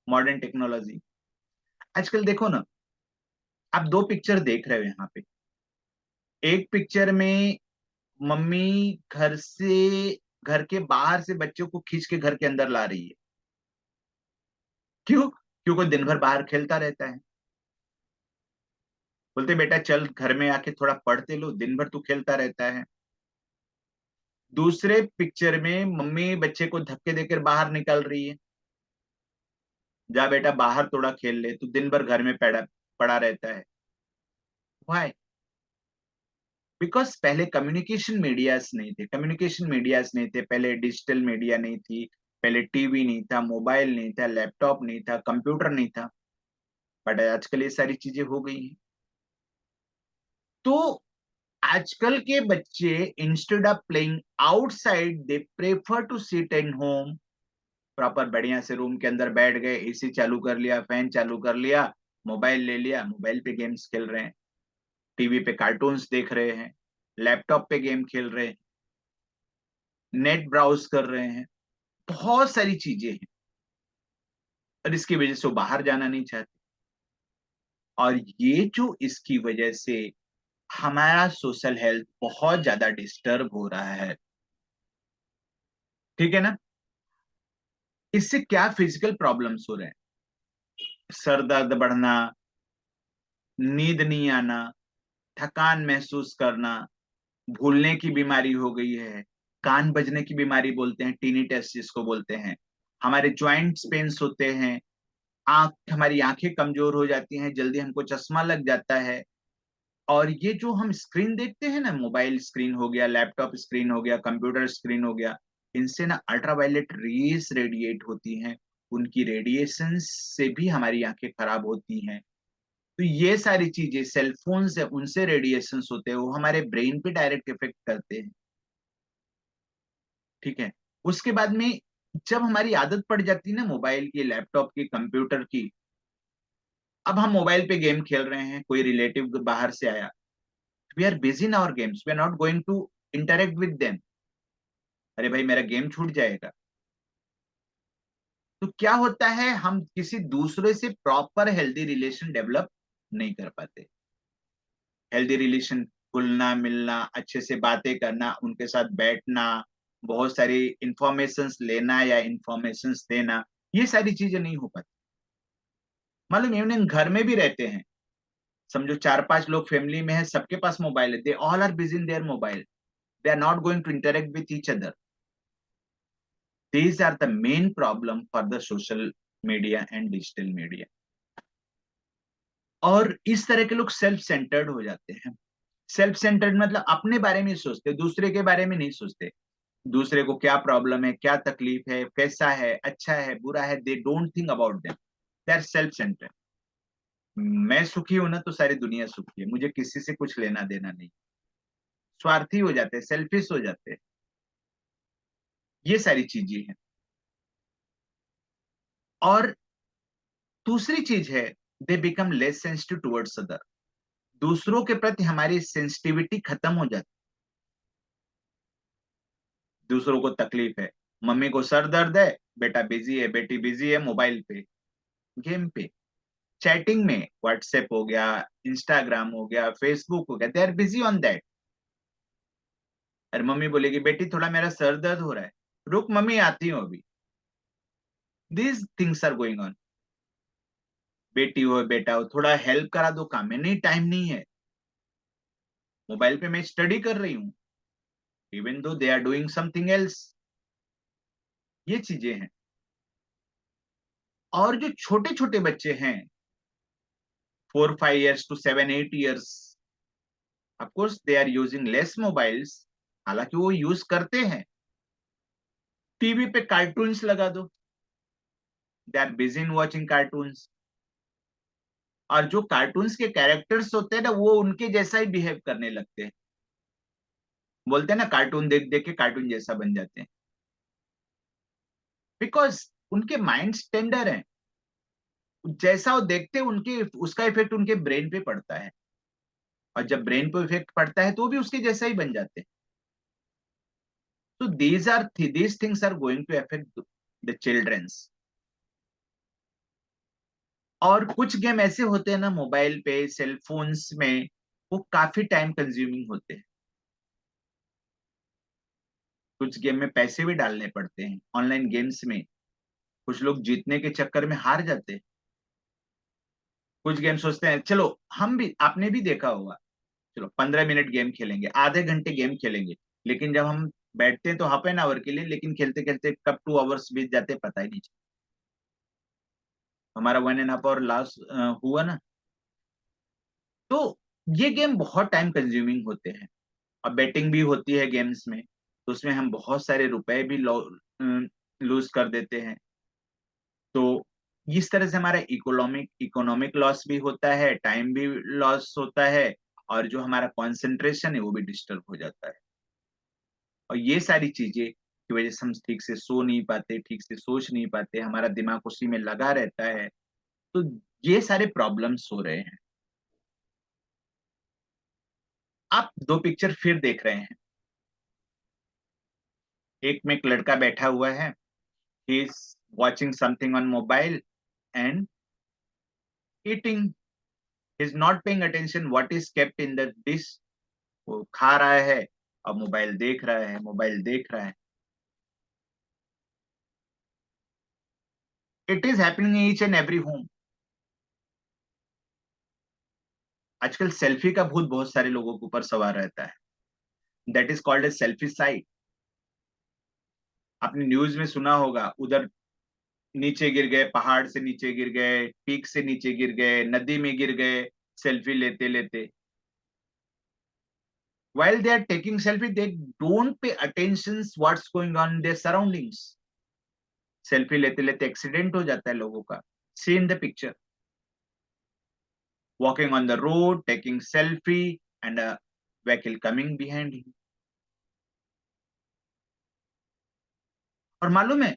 modern technology. आजकल देखो ना, आप दो पिक्चर देख रहे हो यहाँ पे। एक पिक्चर में मम्मी घर के बाहर से बच्चों को खींच के घर के अंदर ला रही है। क्यों? क्योंकि दिन भर बाहर खेलता रहता है। बोलते बेटा चल घर में आके थोड़ा पढ़ते लो, दिन भर तू खेलता रहता है। दूसरे पिक्चर में मम्मी बच्चे को धक्के देकर बाहर निकाल रही है, जा बेटा बाहर थोड़ा खेल ले, तू दिन भर घर में पड़ा पड़ा रहता है। व्हाई? बिकॉज पहले कम्युनिकेशन मीडियाज नहीं थे, पहले डिजिटल मीडिया नहीं थी, पहले टीवी नहीं था, मोबाइल नहीं था, लैपटॉप नहीं था, कंप्यूटर नहीं था, बट आजकल ये सारी चीजें हो गई हैं। तो आजकल के बच्चे, instead of playing outside, they prefer to sit in home, proper बढ़िया से रूम के अंदर बैठ गए, एसी चालू कर लिया, फैन चालू कर लिया, मोबाइल ले लिया, मोबाइल पे गेम्स खेल रहे हैं, टीवी पे कार्टून्स देख रहे हैं, लैपटॉप पे गेम खेल रहे हैं, नेट ब्राउज कर रहे हैं, बहुत सारी चीजें हैं, और इसकी वजह से वो बाहर जाना नहीं चाहते। और ये जो इसकी वजह से हमारा सोशल हेल्थ बहुत ज्यादा डिस्टर्ब हो रहा है, ठीक है ना। इससे क्या फिजिकल प्रॉब्लम्स हो रहे हैं, सर दर्द बढ़ना, नींद नहीं आना, थकान महसूस करना, भूलने की बीमारी हो गई है, कान बजने की बीमारी बोलते हैं, टिनिटस जिसको बोलते हैं, हमारे ज्वाइंट्स पेन्स होते हैं, आंख, हमारी आंखें कमजोर हो जाती हैं, जल्दी हमको चश्मा लग जाता है। और ये जो हम स्क्रीन देखते हैं ना, मोबाइल स्क्रीन हो गया, लैपटॉप स्क्रीन हो गया, कंप्यूटर स्क्रीन हो गया, इनसे ना अल्ट्रावायलेट रेज रेडिएट होती हैं, उनकी रेडिएशन से भी हमारी आंखें खराब होती हैं। तो ये सारी चीजें, सेलफोन से उनसे रेडिएशन होते हैं, वो हमारे ब्रेन पे डायरेक्ट इफेक्ट करते हैं, ठीक है। उसके बाद में जब हमारी आदत पड़ जाती है ना मोबाइल की, लैपटॉप की, कंप्यूटर की, अब हम मोबाइल पे गेम खेल रहे हैं, कोई रिलेटिव बाहर से आया, we are busy in our games, we are not going to interact with them. अरे भाई मेरा गेम छूट जाएगा। तो क्या होता है, हम किसी दूसरे से प्रॉपर हेल्दी रिलेशन डेवलप नहीं कर पाते। हेल्दी रिलेशन, घुलना मिलना, अच्छे से बातें करना, उनके साथ बैठना, बहुत सारी इंफॉर्मेशंस लेना या इंफॉर्मेशंस देना, ये सारी चीजें नहीं हो पाती। मालूम इवनिंग घर में भी रहते हैं, समझो 4-5 लोग फैमिली में है, सबके पास मोबाइल है, they all are busy in their mobile, they are not going to interact with each other. These are the main problem for the social media and digital media. और इस तरह के लोग सेल्फ सेंटर्ड हो जाते हैं। Self centred मतलब अपने बारे में सोचते, दूसरे के बारे में नहीं सोचते। दूसरे को क्या प्रॉब्लम है, क्या तकलीफ है, कैसा है, अच्छा है, बुरा है, they don't think about them, they are self centered. मैं सुखी हूं ना तो सारी दुनिया सुखी है, मुझे किसी से कुछ लेना देना नहीं। स्वार्थी हो जाते हैं, सेल्फिश हो जाते हैं, ये सारी चीजें हैं। और दूसरी चीज है, they become less sensitive towards other. दूसरों के प्रति हमारी सेंसिटिविटी खत्म हो जाती। दूसरों को तकलीफ है, मम्मी को सर दर्द है, बेटा बिजी है, बेटी बिजी है, मोबाइल पे, गेम पे, चैटिंग में, व्हाट्सएप हो गया, इंस्टाग्राम हो गया, फेसबुक हो गया, they are busy on that. और मम्मी बोलेगी बेटी थोड़ा मेरा सर दर्द हो रहा है, रुक मम्मी आती हूँ अभी। These things are going on. बेटी हो बेटा हो, थोड़ा हेल्प करा दो काम में, नहीं टाइम नहीं है, मोबाइल पे मैं स्टडी कर रही हूँ, even though they are doing something else. ये चीजें हैं। और जो छोटे छोटे बच्चे हैं, 4-5 years to 7-8 years, of course they are using less mobiles, हालांकि वो यूज करते हैं। टीवी पे कार्टून्स लगा दो, they are busy in watching cartoons. और जो कार्टून्स के कैरेक्टर्स होते हैं ना, वो उनके जैसा ही बिहेव करने लगते हैं। बोलते हैं ना कार्टून देख देख के कार्टून जैसा बन जाते हैं, बिकॉज उनके माइंड टेंडर हैं। जैसा वो देखते हैं, उनके उसका इफेक्ट उनके ब्रेन पे पड़ता है, और जब ब्रेन पे इफेक्ट पड़ता है तो वो भी उसके जैसा ही बन जाते हैं। तो these things are going to affect the children's। और कुछ गेम ऐसे होते हैं ना मोबाइल पे, सेल फोन्स में, वो काफी टाइम कंज्यूमिंग होते हैं। कुछ गेम में पैसे भी डालने पड़ते हैं, ऑनलाइन गेम्स में कुछ लोग जीतने के चक्कर में हार जाते हैं। कुछ गेम सोचते हैं चलो, हम भी, आपने भी देखा होगा, चलो 15 मिनट गेम खेलेंगे, आधे घंटे गेम खेलेंगे, लेकिन जब हम बैठते हैं तो हाफ एन आवर के लिए, लेकिन खेलते खेलते कब 2 आवर्स बीत जाते पता ही नहीं चलता। हमारा 1.5 आवर लॉस हुआ ना। तो ये गेम बहुत टाइम कंज्यूमिंग होते हैं। और बेटिंग भी होती है गेम्स में, तो उसमें हम बहुत सारे रुपए भी लूज कर देते हैं। तो इस तरह से हमारा इकोनॉमिक लॉस भी होता है, टाइम भी लॉस होता है, और जो हमारा कंसंट्रेशन है वो भी डिस्टर्ब हो जाता है। और ये सारी चीजें की वजह से हम ठीक से सो नहीं पाते, ठीक से सोच नहीं पाते, हमारा दिमाग उसी में लगा रहता है। तो ये सारे प्रॉब्लम्स हो रहे हैं। आप दो पिक्चर फिर देख रहे हैं। एक में एक लड़का बैठा हुआ है, he is watching something on mobile and eating, he is not paying attention what is kept in the dish. वो खा रहा है और मोबाइल देख रहा है, मोबाइल देख रहा है। It is happening in each and every home. आजकल सेल्फी का भूत बहुत सारे लोगों के ऊपर सवार रहता है, that is called a selfie site. आपने न्यूज में सुना होगा, उधर नीचे गिर गए, पहाड़ से नीचे गिर गए, पीक से नीचे गिर गए, नदी में गिर गए, सेल्फी लेते लेते। While they are taking selfie, they don't pay attention what's going on in their surroundings. Selfie लेते लेते एक्सीडेंट हो जाता है लोगों का। See in the picture, walking on the road taking selfie and a vehicle coming behind him. और मालूम है,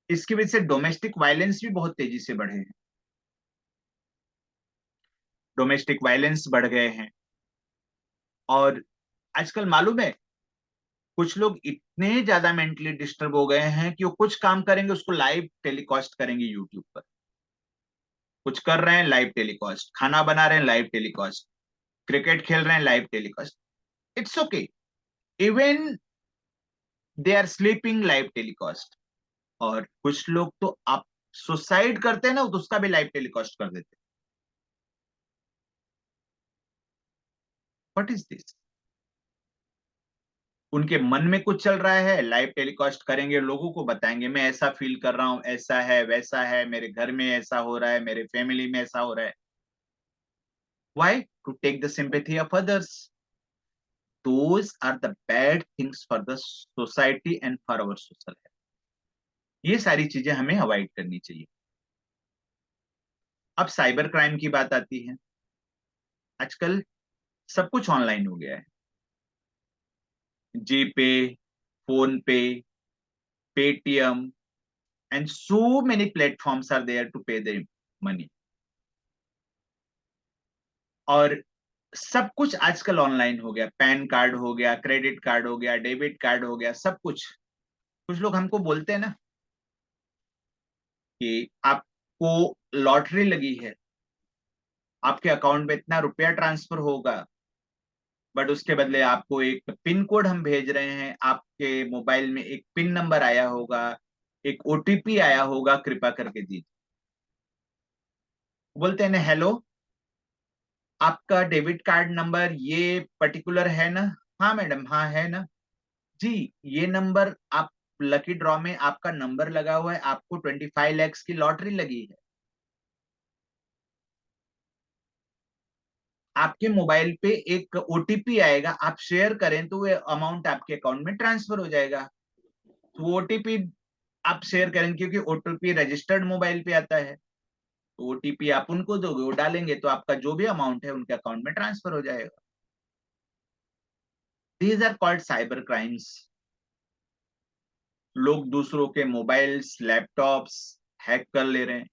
इसकी वजह से डोमेस्टिक वायलेंस भी बहुत तेजी से बढ़े हैं, डोमेस्टिक वायलेंस बढ़ गए हैं। और आजकल मालूम है, कुछ लोग इतने ज्यादा मेंटली डिस्टर्ब हो गए हैं कि वो कुछ काम करेंगे उसको लाइव टेलीकास्ट करेंगे यूट्यूब पर। कुछ कर रहे हैं लाइव टेलीकास्ट, खाना बना रहे हैं लाइव टेलीकास्ट, क्रिकेट खेल रहे हैं live telecast. It's okay, even they are sleeping live telecast. और कुछ लोग तो आप सुसाइड करते हैं ना तो उसका भी लाइव टेलीकास्ट कर देते हैं। What is this? उनके मन में कुछ चल रहा है, लाइव टेलीकास्ट करेंगे, लोगों को बताएंगे मैं ऐसा फील कर रहा हूं, ऐसा है वैसा है, मेरे घर में ऐसा हो रहा है, मेरे फैमिली में ऐसा हो रहा है। Why? To take the sympathy of others. Those are the bad things for the society and for our social health. ये सारी चीजें हमें अवॉइड करनी चाहिए। अब साइबर क्राइम की बात आती है। आजकल सब कुछ ऑनलाइन हो गया है। जीपे, फोन पे, Paytm and so many platforms are there to pay their money। और सब कुछ आजकल ऑनलाइन हो गया, पैन कार्ड हो गया, क्रेडिट कार्ड हो गया, डेबिट कार्ड हो गया, सब कुछ। कुछ लोग हमको बोलते हैं ना कि आपको लॉटरी लगी है, आपके अकाउंट में इतना रुपया ट्रांसफर होगा, बट उसके बदले आपको एक पिन कोड हम भेज रहे हैं, आपके मोबाइल में एक पिन नंबर आया होगा, एक ओटीपी आया होगा, कृपा करके दीजिए। बोलते हैं ना, हेलो आपका डेबिट कार्ड नंबर ये पर्टिकुलर है ना? हाँ मैडम, हाँ है ना जी। ये नंबर आप लकी ड्रॉ में आपका नंबर लगा हुआ है, आपको 25 lakhs की लॉटरी लगी है। आपके मोबाइल पे एक ओटीपी आएगा, आप शेयर करें तो वो अमाउंट आपके अकाउंट में ट्रांसफर हो जाएगा। तो वो ओटीपी आप शेयर करें, क्योंकि ओटीपी रजिस्टर्ड मोबाइल पे आता है, तो ओटीपी आप उनको दोगे, वो डालेंगे तो आपका जो भी अमाउंट है उनके अकाउंट में ट्रांसफर हो जाएगा। These are called cyber crimes. लोग दूसरों के मोबाइल्स, लैपटॉप्स हैक कर ले रहे हैं।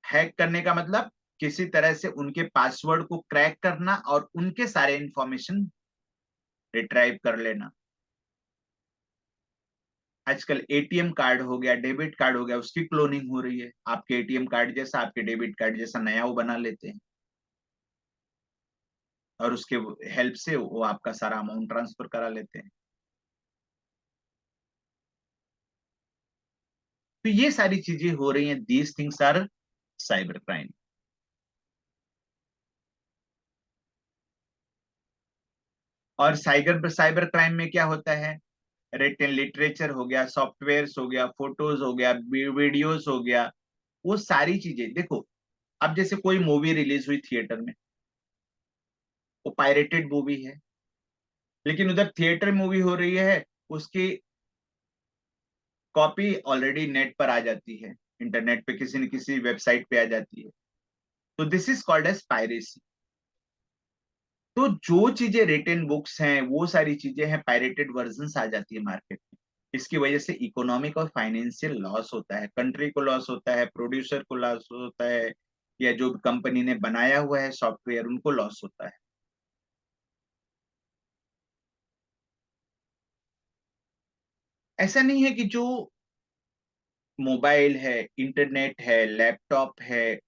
हैक करने का मतलब किसी तरह से उनके पासवर्ड को क्रैक करना और उनके सारे इंफॉर्मेशन रिट्राइव कर लेना। आजकल एटीएम कार्ड हो गया, डेबिट कार्ड हो गया, उसकी क्लोनिंग हो रही है। आपके एटीएम कार्ड जैसा, आपके डेबिट कार्ड जैसा नया वो बना लेते हैं, और उसके हेल्प से वो आपका सारा अमाउंट ट्रांसफर करा लेते हैं। तो ये सारी चीजें हो रही हैं। These things are cyber crime. और साइबर साइबर क्राइम में क्या होता है? रिटन लिटरेचर हो गया, सॉफ्टवेयर हो गया, फोटोज हो गया, वीडियोस हो गया, वो सारी चीजें देखो। अब जैसे कोई मूवी रिलीज हुई थिएटर में, वो पायरेटेड मूवी है, लेकिन उधर थिएटर मूवी हो रही है, उसकी कॉपी ऑलरेडी नेट पर आ जाती है, इंटरनेट पे किसी न किसी वेबसाइट पे आ जाती है। तो this is called as piracy. तो जो चीजें रिटन बुक्स हैं, वो सारी चीजें हैं, पायरेटेड वर्जन आ जाती है मार्केट में। इसकी वजह से इकोनॉमिक और फाइनेंशियल लॉस होता है, कंट्री को लॉस होता है, प्रोड्यूसर को लॉस होता है, या जो कंपनी ने बनाया हुआ है सॉफ्टवेयर उनको लॉस होता है। ऐसा नहीं है कि जो मोबाइल है, इंटरनेट है, लैपटॉप है,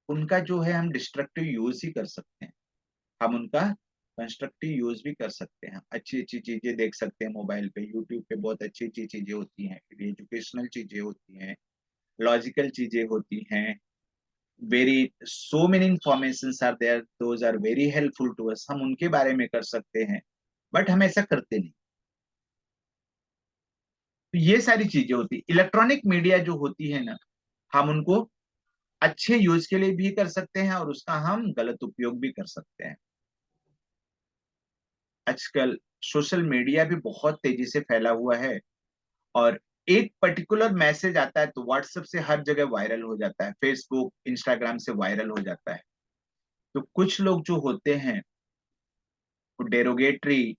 उनका जो है हम डिस्ट्रक्टिव यूज ही कर सकते हैं। हम उनका कंस्ट्रक्टिव यूज भी कर सकते हैं। अच्छी अच्छी चीजें देख सकते हैं मोबाइल पे, यूट्यूब पे बहुत अच्छी अच्छी चीजें होती हैं, एजुकेशनल चीजें होती हैं, लॉजिकल चीजें होती हैं। Very so many information are there, those are very helpful to us, हम उनके बारे में कर सकते हैं, बट हम ऐसा करते नहीं। तो ये सारी चीजें होती, इलेक्ट्रॉनिक मीडिया जो होती है ना, हम उनको अच्छे यूज के लिए भी कर सकते हैं और उसका हम गलत उपयोग भी कर सकते हैं। आजकल सोशल मीडिया भी बहुत तेजी से फैला हुआ है, और एक पर्टिकुलर मैसेज आता है तो व्हाट्सएप से हर जगह वायरल हो जाता है, फेसबुक इंस्टाग्राम से वायरल हो जाता है। तो कुछ लोग जो होते हैं वो डेरोगेटरी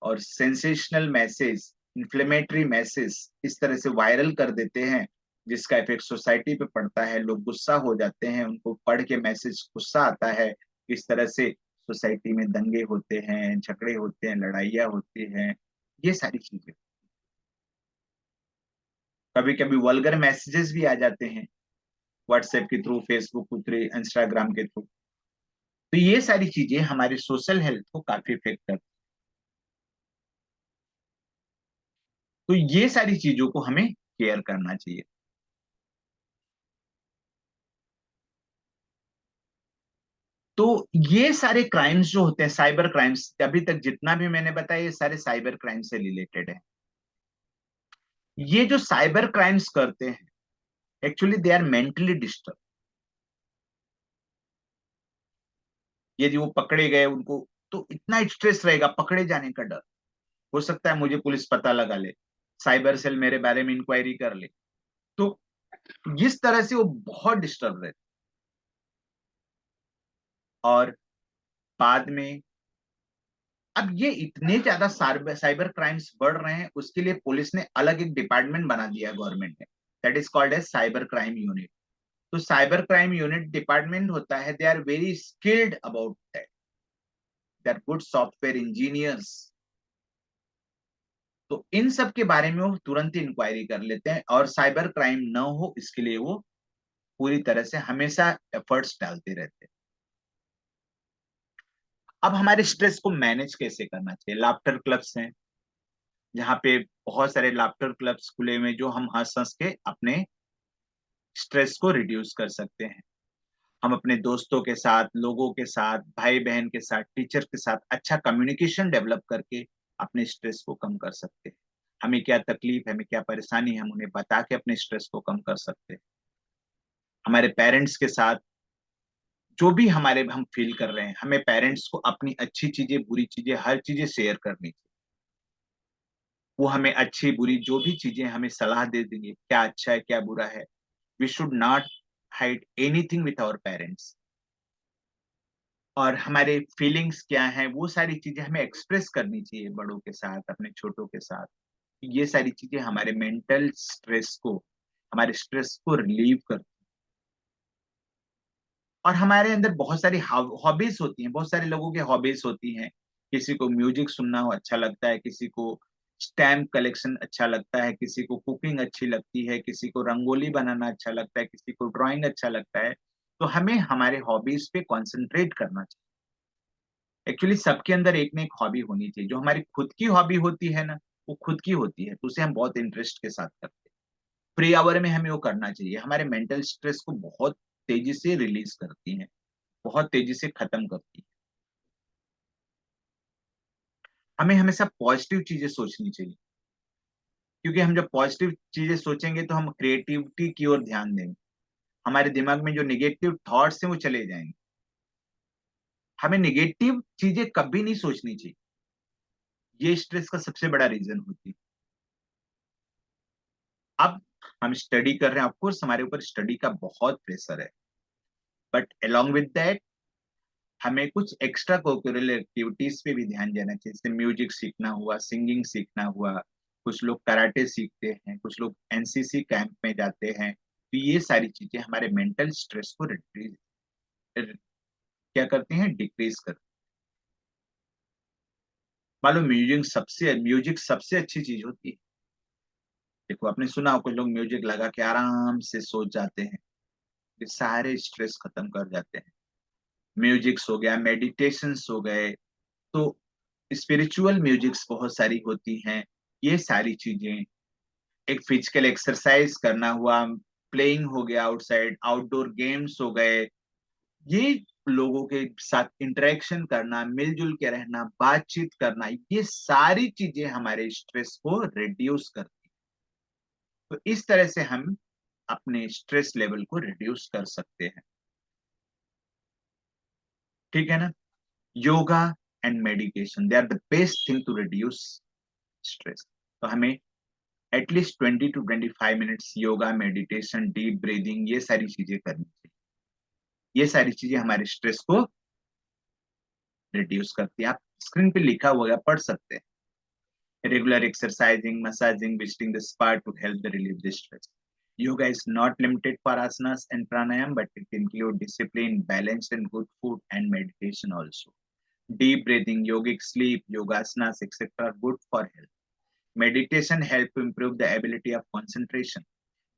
और सेंसेशनल मैसेज इन्फ्लेमेटरी मैसेज इस तरह से वायरल कर देते हैं, जिसका इफेक्ट सोसाइटी पे पड़ता है, लोग गुस्सा हो जाते हैं, उनको पढ़ के मैसेज गुस्सा आता है, इस तरह से सोसाइटी में दंगे होते हैं, झगड़े होते हैं, लड़ाइयाँ होती हैं, ये सारी चीजें। कभी कभी वल्गर मैसेजेस भी आ जाते हैं व्हाट्सएप के थ्रू, फेसबुक के थ्रू, इंस्टाग्राम के थ्रू। तो ये सारी चीजें हमारे सोशल हेल्थ को काफी इफेक्ट करती हैं। तो ये सारी चीजों को हमें केयर करना चाहिए। तो ये सारे क्राइम्स जो होते हैं, साइबर क्राइम्स, अभी तक जितना भी मैंने बताया ये सारे साइबर क्राइम से रिलेटेड है। ये जो साइबर क्राइम्स करते हैं, actually they are mentally disturb. यदि वो पकड़े गए, उनको तो इतना स्ट्रेस रहेगा, पकड़े जाने का डर, हो सकता है मुझे पुलिस पता लगा ले, साइबर सेल मेरे बारे में इंक्वायरी कर ले। तो जिस तरह से वो बहुत डिस्टर्ब रहते, और बाद में अब ये इतने ज्यादा साइबर क्राइम्स बढ़ रहे हैं, उसके लिए पुलिस ने अलग एक डिपार्टमेंट बना दिया गवर्नमेंट ने, that is called as cyber crime unit. तो साइबर क्राइम यूनिट डिपार्टमेंट होता है, they are very skilled about that, they are good software engineers. तो इन सब के बारे में वो तुरंत ही इंक्वायरी कर लेते हैं, और साइबर क्राइम न हो इसके लिए वो पूरी तरह से हमेशा एफर्ट्स डालते रहते हैं। अब हमारे स्ट्रेस को मैनेज कैसे करना चाहिए? लाफ्टर क्लब्स हैं, जहाँ पे बहुत सारे लाफ्टर क्लब्स खुले हुए, जो हम हंस हंस के अपने स्ट्रेस को रिड्यूस कर सकते हैं। हम अपने दोस्तों के साथ, लोगों के साथ, भाई बहन के साथ, टीचर के साथ अच्छा कम्युनिकेशन डेवलप करके अपने स्ट्रेस को कम कर सकते हैं। हमें क्या तकलीफ है, हमें क्या परेशानी है, हम उन्हें बता के अपने स्ट्रेस को कम कर सकते हैं। हमारे पेरेंट्स के साथ जो भी हमारे हम फील कर रहे हैं, हमें पेरेंट्स को अपनी अच्छी चीजें, बुरी चीजें, हर चीजें शेयर करनी चाहिए। वो हमें अच्छी बुरी जो भी चीजें हमें सलाह दे देंगे, क्या अच्छा है क्या बुरा है। We should not hide anything with our parents. और हमारे फीलिंग्स क्या हैं, वो सारी चीजें हमें एक्सप्रेस करनी चाहिए बड़ों के साथ, अपने छोटों के साथ। ये सारी चीजें हमारे मेंटल स्ट्रेस को, हमारे स्ट्रेस को रिलीव कर। और हमारे अंदर बहुत सारी हॉबीज होती हैं, बहुत सारे लोगों की हॉबीज होती हैं। किसी को म्यूजिक सुनना अच्छा लगता है, किसी को स्टैम्प कलेक्शन अच्छा लगता है, किसी को कुकिंग अच्छी लगती है, किसी को रंगोली बनाना अच्छा लगता है, किसी को ड्राइंग अच्छा लगता है। तो हमें हमारे हॉबीज पे कंसंट्रेट करना चाहिए। एक्चुअली सबके अंदर एक ना एक हॉबी होनी चाहिए। जो हमारी खुद की हॉबी होती है ना, वो खुद की होती है, तो उसे हम बहुत इंटरेस्ट के साथ करते हैं। फ्री आवर में हमें वो करना चाहिए, हमारे मेंटल स्ट्रेस को बहुत तेजी से रिलीज करती है, बहुत तेजी से खत्म करती है। हमें हमेशा पॉजिटिव चीजें सोचनी चाहिए, क्योंकि हम जब पॉजिटिव चीजें सोचेंगे तो हम क्रिएटिविटी की ओर ध्यान देंगे। हमारे दिमाग में जो निगेटिव थॉट्स हैं वो चले जाएंगे। हमें निगेटिव चीजें कभी नहीं सोचनी चाहिए, ये स्ट्रेस का सबसे बड़ा रीजन होती है। अब हम स्टडी कर रहे हैं, ऑफकोर्स हमारे ऊपर स्टडी का बहुत प्रेशर है, बट अलोंग विद दैट हमें कुछ एक्स्ट्रा कोकुलर एक्टिविटीज पे भी ध्यान देना चाहिए, जैसे म्यूजिक सीखना हुआ, सिंगिंग सीखना हुआ। कुछ लोग कराटे सीखते हैं, कुछ लोग एनसीसी कैंप में जाते हैं। तो ये सारी चीजें हमारे मेंटल स्ट्रेस को क्या करती हैं, डिक्रीज करती हैं। मान लो म्यूजिक सबसे अच्छी चीज होती है। देखो आपने सुना हो, कुछ लोग म्यूजिक लगा के आराम से सो जाते हैं, ये सारे स्ट्रेस खत्म कर जाते हैं। म्यूजिक्स हो गया, मेडिटेशंस हो गए, तो स्पिरिचुअल म्यूजिक्स बहुत सारी होती हैं। ये सारी चीजें, एक फिजिकल एक्सरसाइज करना हुआ, प्लेइंग हो गया आउटसाइड, आउटडोर गेम्स हो गए, ये लोगों के साथ इंटरेक्शन करना, मिलजुल के रहना, बातचीत करना, ये सारी चीजें हमारे स्ट्रेस को रिड्यूस करती हैं। तो इस तरह से हम अपने स्ट्रेस लेवल को रिड्यूस कर सकते हैं। ठीक है ना? Yoga and meditation, they are the best thing to reduce stress. तो हमें at least 20 to 25 minutes yoga, meditation, deep breathing, ये सारी चीजें करनी चाहिए। ये सारी चीजें हमारे स्ट्रेस को रिड्यूस करती है। आप स्क्रीन पे लिखा हुआ है, पढ़ सकते हैं। Regular exercising, massaging, visiting the spa to help the relieve the stress. Yoga is not limited for asanas and pranayam, but it includes discipline, balance, and good food and meditation also. Deep breathing, yogic sleep, yogasanas, etc. are good for health. Meditation help to improve the ability of concentration.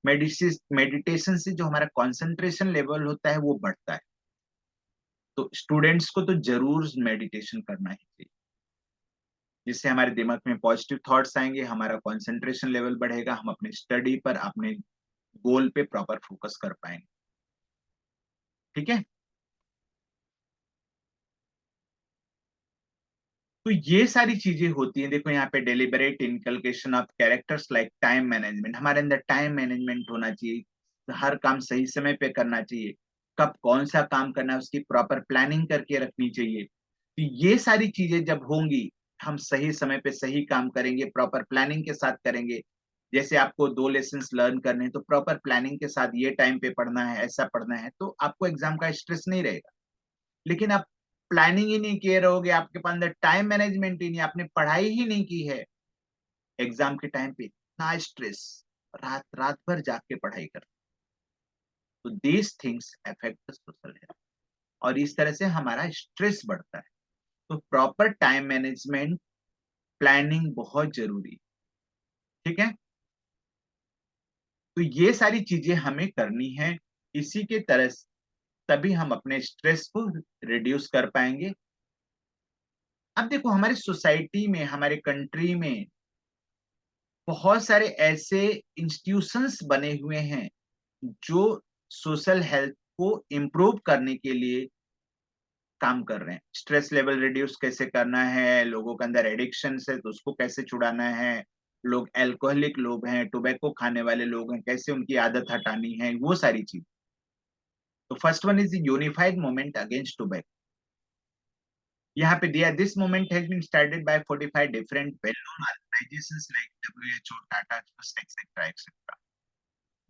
Meditation से जो हमारा concentration level होता है वो बढ़ता है. तो students को तो जरूर मेडिटेशन करना ही चाहिए, जिससे हमारे दिमाग में पॉजिटिव थॉट्स आएंगे, हमारा कंसंट्रेशन लेवल बढ़ेगा, हम अपने स्टडी पर, अपने गोल पे प्रॉपर फोकस कर पाएंगे. ठीक है. तो ये सारी चीजें होती हैं. देखो यहाँ पे deliberate inculcation of characters like time management. हमारे अंदर टाइम मैनेजमेंट होना चाहिए, हर काम सही समय पे करना चाहिए, कब कौन सा काम करना है उसकी प्रॉपर प्लानिंग करके रखनी चाहिए. तो ये सारी चीजें जब होंगी, हम सही समय पे सही काम करेंगे, प्रॉपर प्लानिंग के साथ करेंगे. जैसे आपको 2 लेसन्स लर्न करने हैं तो प्रॉपर प्लानिंग के साथ ये टाइम पे पढ़ना है, ऐसा पढ़ना है, तो आपको एग्जाम का स्ट्रेस नहीं रहेगा. लेकिन आप प्लानिंग ही नहीं किए रहोगे, आपके पास अंदर टाइम मैनेजमेंट ही नहीं, आपने पढ़ाई ही नहीं की है, एग्जाम के टाइम पे इतना स्ट्रेस, रात रात भर जाग के पढ़ाई कर. तो these things affect the social health, और इस तरह से हमारा स्ट्रेस बढ़ता है. तो प्रॉपर टाइम मैनेजमेंट, प्लानिंग बहुत जरूरी. ठीक है. तो ये सारी चीजें हमें करनी है. इसी के तरह तभी हम अपने स्ट्रेस को रिड्यूस कर पाएंगे. अब देखो हमारी सोसाइटी में, हमारे कंट्री में बहुत सारे ऐसे इंस्टीट्यूशंस बने हुए हैं जो सोशल हेल्थ को इम्प्रूव करने के लिए काम कर रहे हैं. स्ट्रेस लेवल रिड्यूस कैसे करना है, लोगों के अंदर एडिक्शन है तो उसको कैसे छुड़ाना है, लोग एल्कोहलिक लोग हैं, टोबैको खाने वाले लोग हैं, कैसे उनकी आदत हटानी है, वो सारी चीज. तो first one is unified movement against tobacco. यहाँ पे दिया, this movement has been started by 45 different well known organisations like WHO, Tata trust, etcetera etcetera.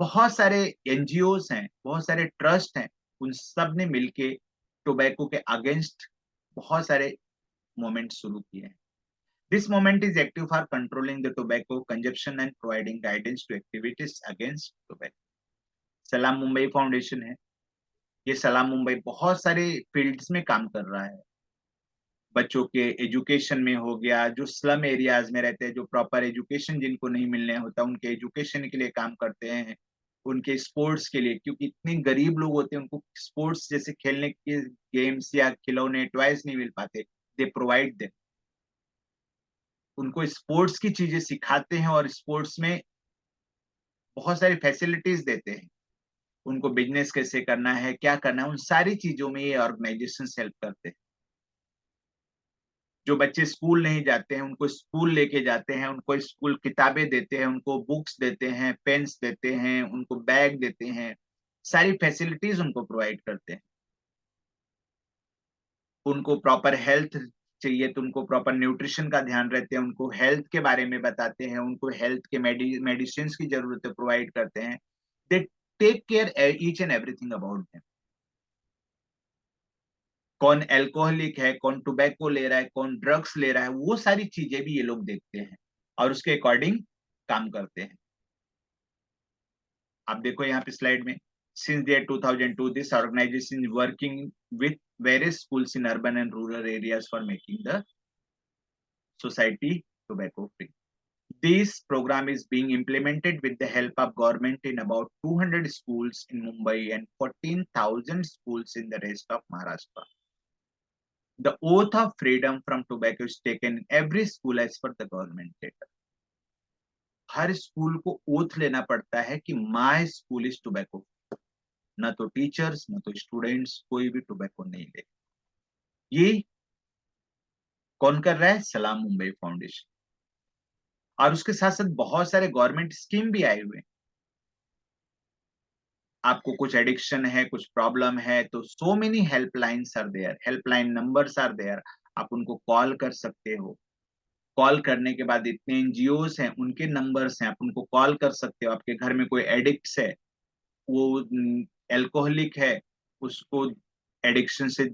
बहुत सारे एनजीओस हैं, बहुत सारे ट्रस्ट हैं, उन सब ने मिलके टोबैको के अगेंस्ट बहुत सारे मूवमेंट शुरू किए हैं. This movement is active for controlling the tobacco consumption and providing guidance to activities against tobacco. Salaam Mumbai foundation है. ये सलाम मुंबई बहुत सारे फील्ड्स में काम कर रहा है. बच्चों के एजुकेशन में हो गया, जो स्लम एरियाज में रहते हैं, जो प्रॉपर एजुकेशन जिनको नहीं मिलने होता, उनके एजुकेशन के लिए काम करते हैं. उनके स्पोर्ट्स के लिए, क्योंकि इतने गरीब लोग होते हैं, उनको स्पोर्ट्स जैसे खेलने के गेम्स या खिलौने टॉयज नहीं मिल पाते. दे प्रोवाइड देम, उनको स्पोर्ट्स की चीजें सिखाते हैं और स्पोर्ट्स में बहुत सारी फैसिलिटीज देते हैं. उनको बिजनेस कैसे करना है, क्या करना है, उन सारी चीजों में ये ऑर्गेनाइजेशन हेल्प करते हैं. जो बच्चे स्कूल नहीं जाते हैं उनको स्कूल लेके जाते हैं, उनको स्कूल किताबें देते हैं, उनको बुक्स देते हैं, पेन्स देते हैं, उनको बैग देते हैं, सारी फैसिलिटीज उनको प्रोवाइड करते हैं. उनको प्रॉपर हेल्थ चाहिए तो उनको प्रॉपर न्यूट्रिशन का ध्यान रहते हैं, उनको हेल्थ के बारे में बताते हैं, उनको हेल्थ के मेडिसिन की जरूरत प्रोवाइड करते हैं. They take care each and everything about them. कौन एल्कोहलिक है, कौन टोबैको ले रहा है, कौन ड्रग्स ले रहा है, वो सारी चीजें भी ये लोग देखते हैं और उसके अकॉर्डिंग काम करते हैं. आप देखो यहाँ पे स्लाइड में, since the year 2002 this organization is working with various schools in urban and rural areas for making the society tobacco free. This program is being implemented with the help of government in about 200 schools in Mumbai and 14,000 schools in the rest of Maharashtra. The oath of freedom from tobacco is taken in every school as per the government data. Her school को oath लेना पड़ता है कि my school is tobacco. ना तो teachers, ना तो students, कोई भी टोबैको नहीं ले. ये कौन कर रहा है? सलाम मुंबई फाउंडेशन. और उसके साथ साथ बहुत सारे गवर्नमेंट स्कीम भी आए हुए हैं. आपको कुछ एडिक्शन है, कुछ प्रॉब्लम है, तो so many helplines are there, helpline numbers are there. आप उनको कॉल कर सकते हो. कॉल करने के बाद इतने एनजीओस हैं, उनके नंबर्स हैं, आप उनको कॉल कर सकते हो. आपके घर में कोई एडिक्ट है, वो एल्कोहलिक है, उसको एडिक्शन से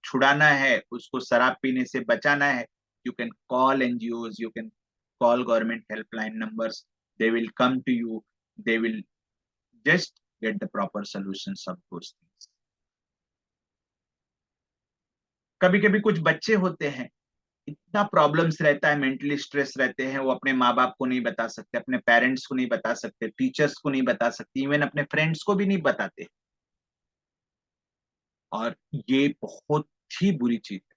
छुड़ाना है, उसको शराब पीने से बचाना है, You can call NGOs, you can call government helpline numbers. They will come to you. They will just get the proper solutions of those things. कभी कभी कुछ बच्चे होते हैं, इतना प्रॉब्लम्स रहता है, मेंटली स्ट्रेस रहते हैं, वो अपने माँ बाप को नहीं बता सकते, अपने पेरेंट्स को नहीं बता सकते, टीचर्स को नहीं बता सकते, इवन अपने फ्रेंड्स को भी नहीं बताते। और ये बहुत ही बुरी चीज है।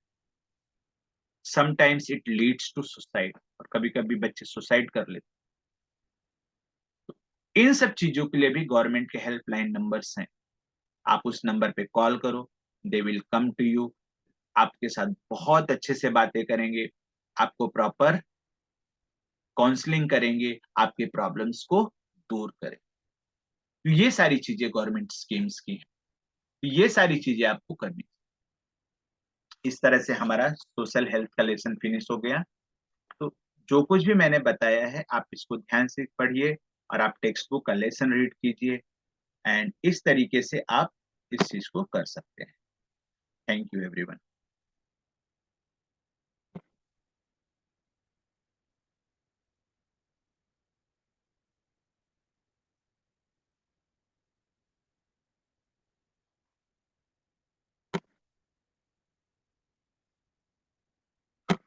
Sometimes it leads to suicide, और कभी कभी बच्चे सुसाइड कर लेते। इन सब चीजों के लिए भी गवर्नमेंट के हेल्पलाइन नंबर्स हैं। आप उस नंबर पे कॉल करो, they will come to you, आपके साथ बहुत अच्छे से बातें करेंगे, आपको प्रॉपर काउंसलिंग करेंगे, आपके प्रॉब्लम्स को दूर करें। तो ये सारी चीजें गवर्नमेंट स्कीम्स की हैं, तो ये सारी चीजें आपको करनी। इस तरह से हमारा सोशल हेल्थ का लेसन फिनिश हो गया। तो जो कुछ भी मैंने बताया है, आप इसको ध्यान से पढ़िए और आप टेक्स्ट बुक का लेसन रीड कीजिए, एंड इस तरीके से आप इस चीज को कर सकते हैं। Thank you everyone.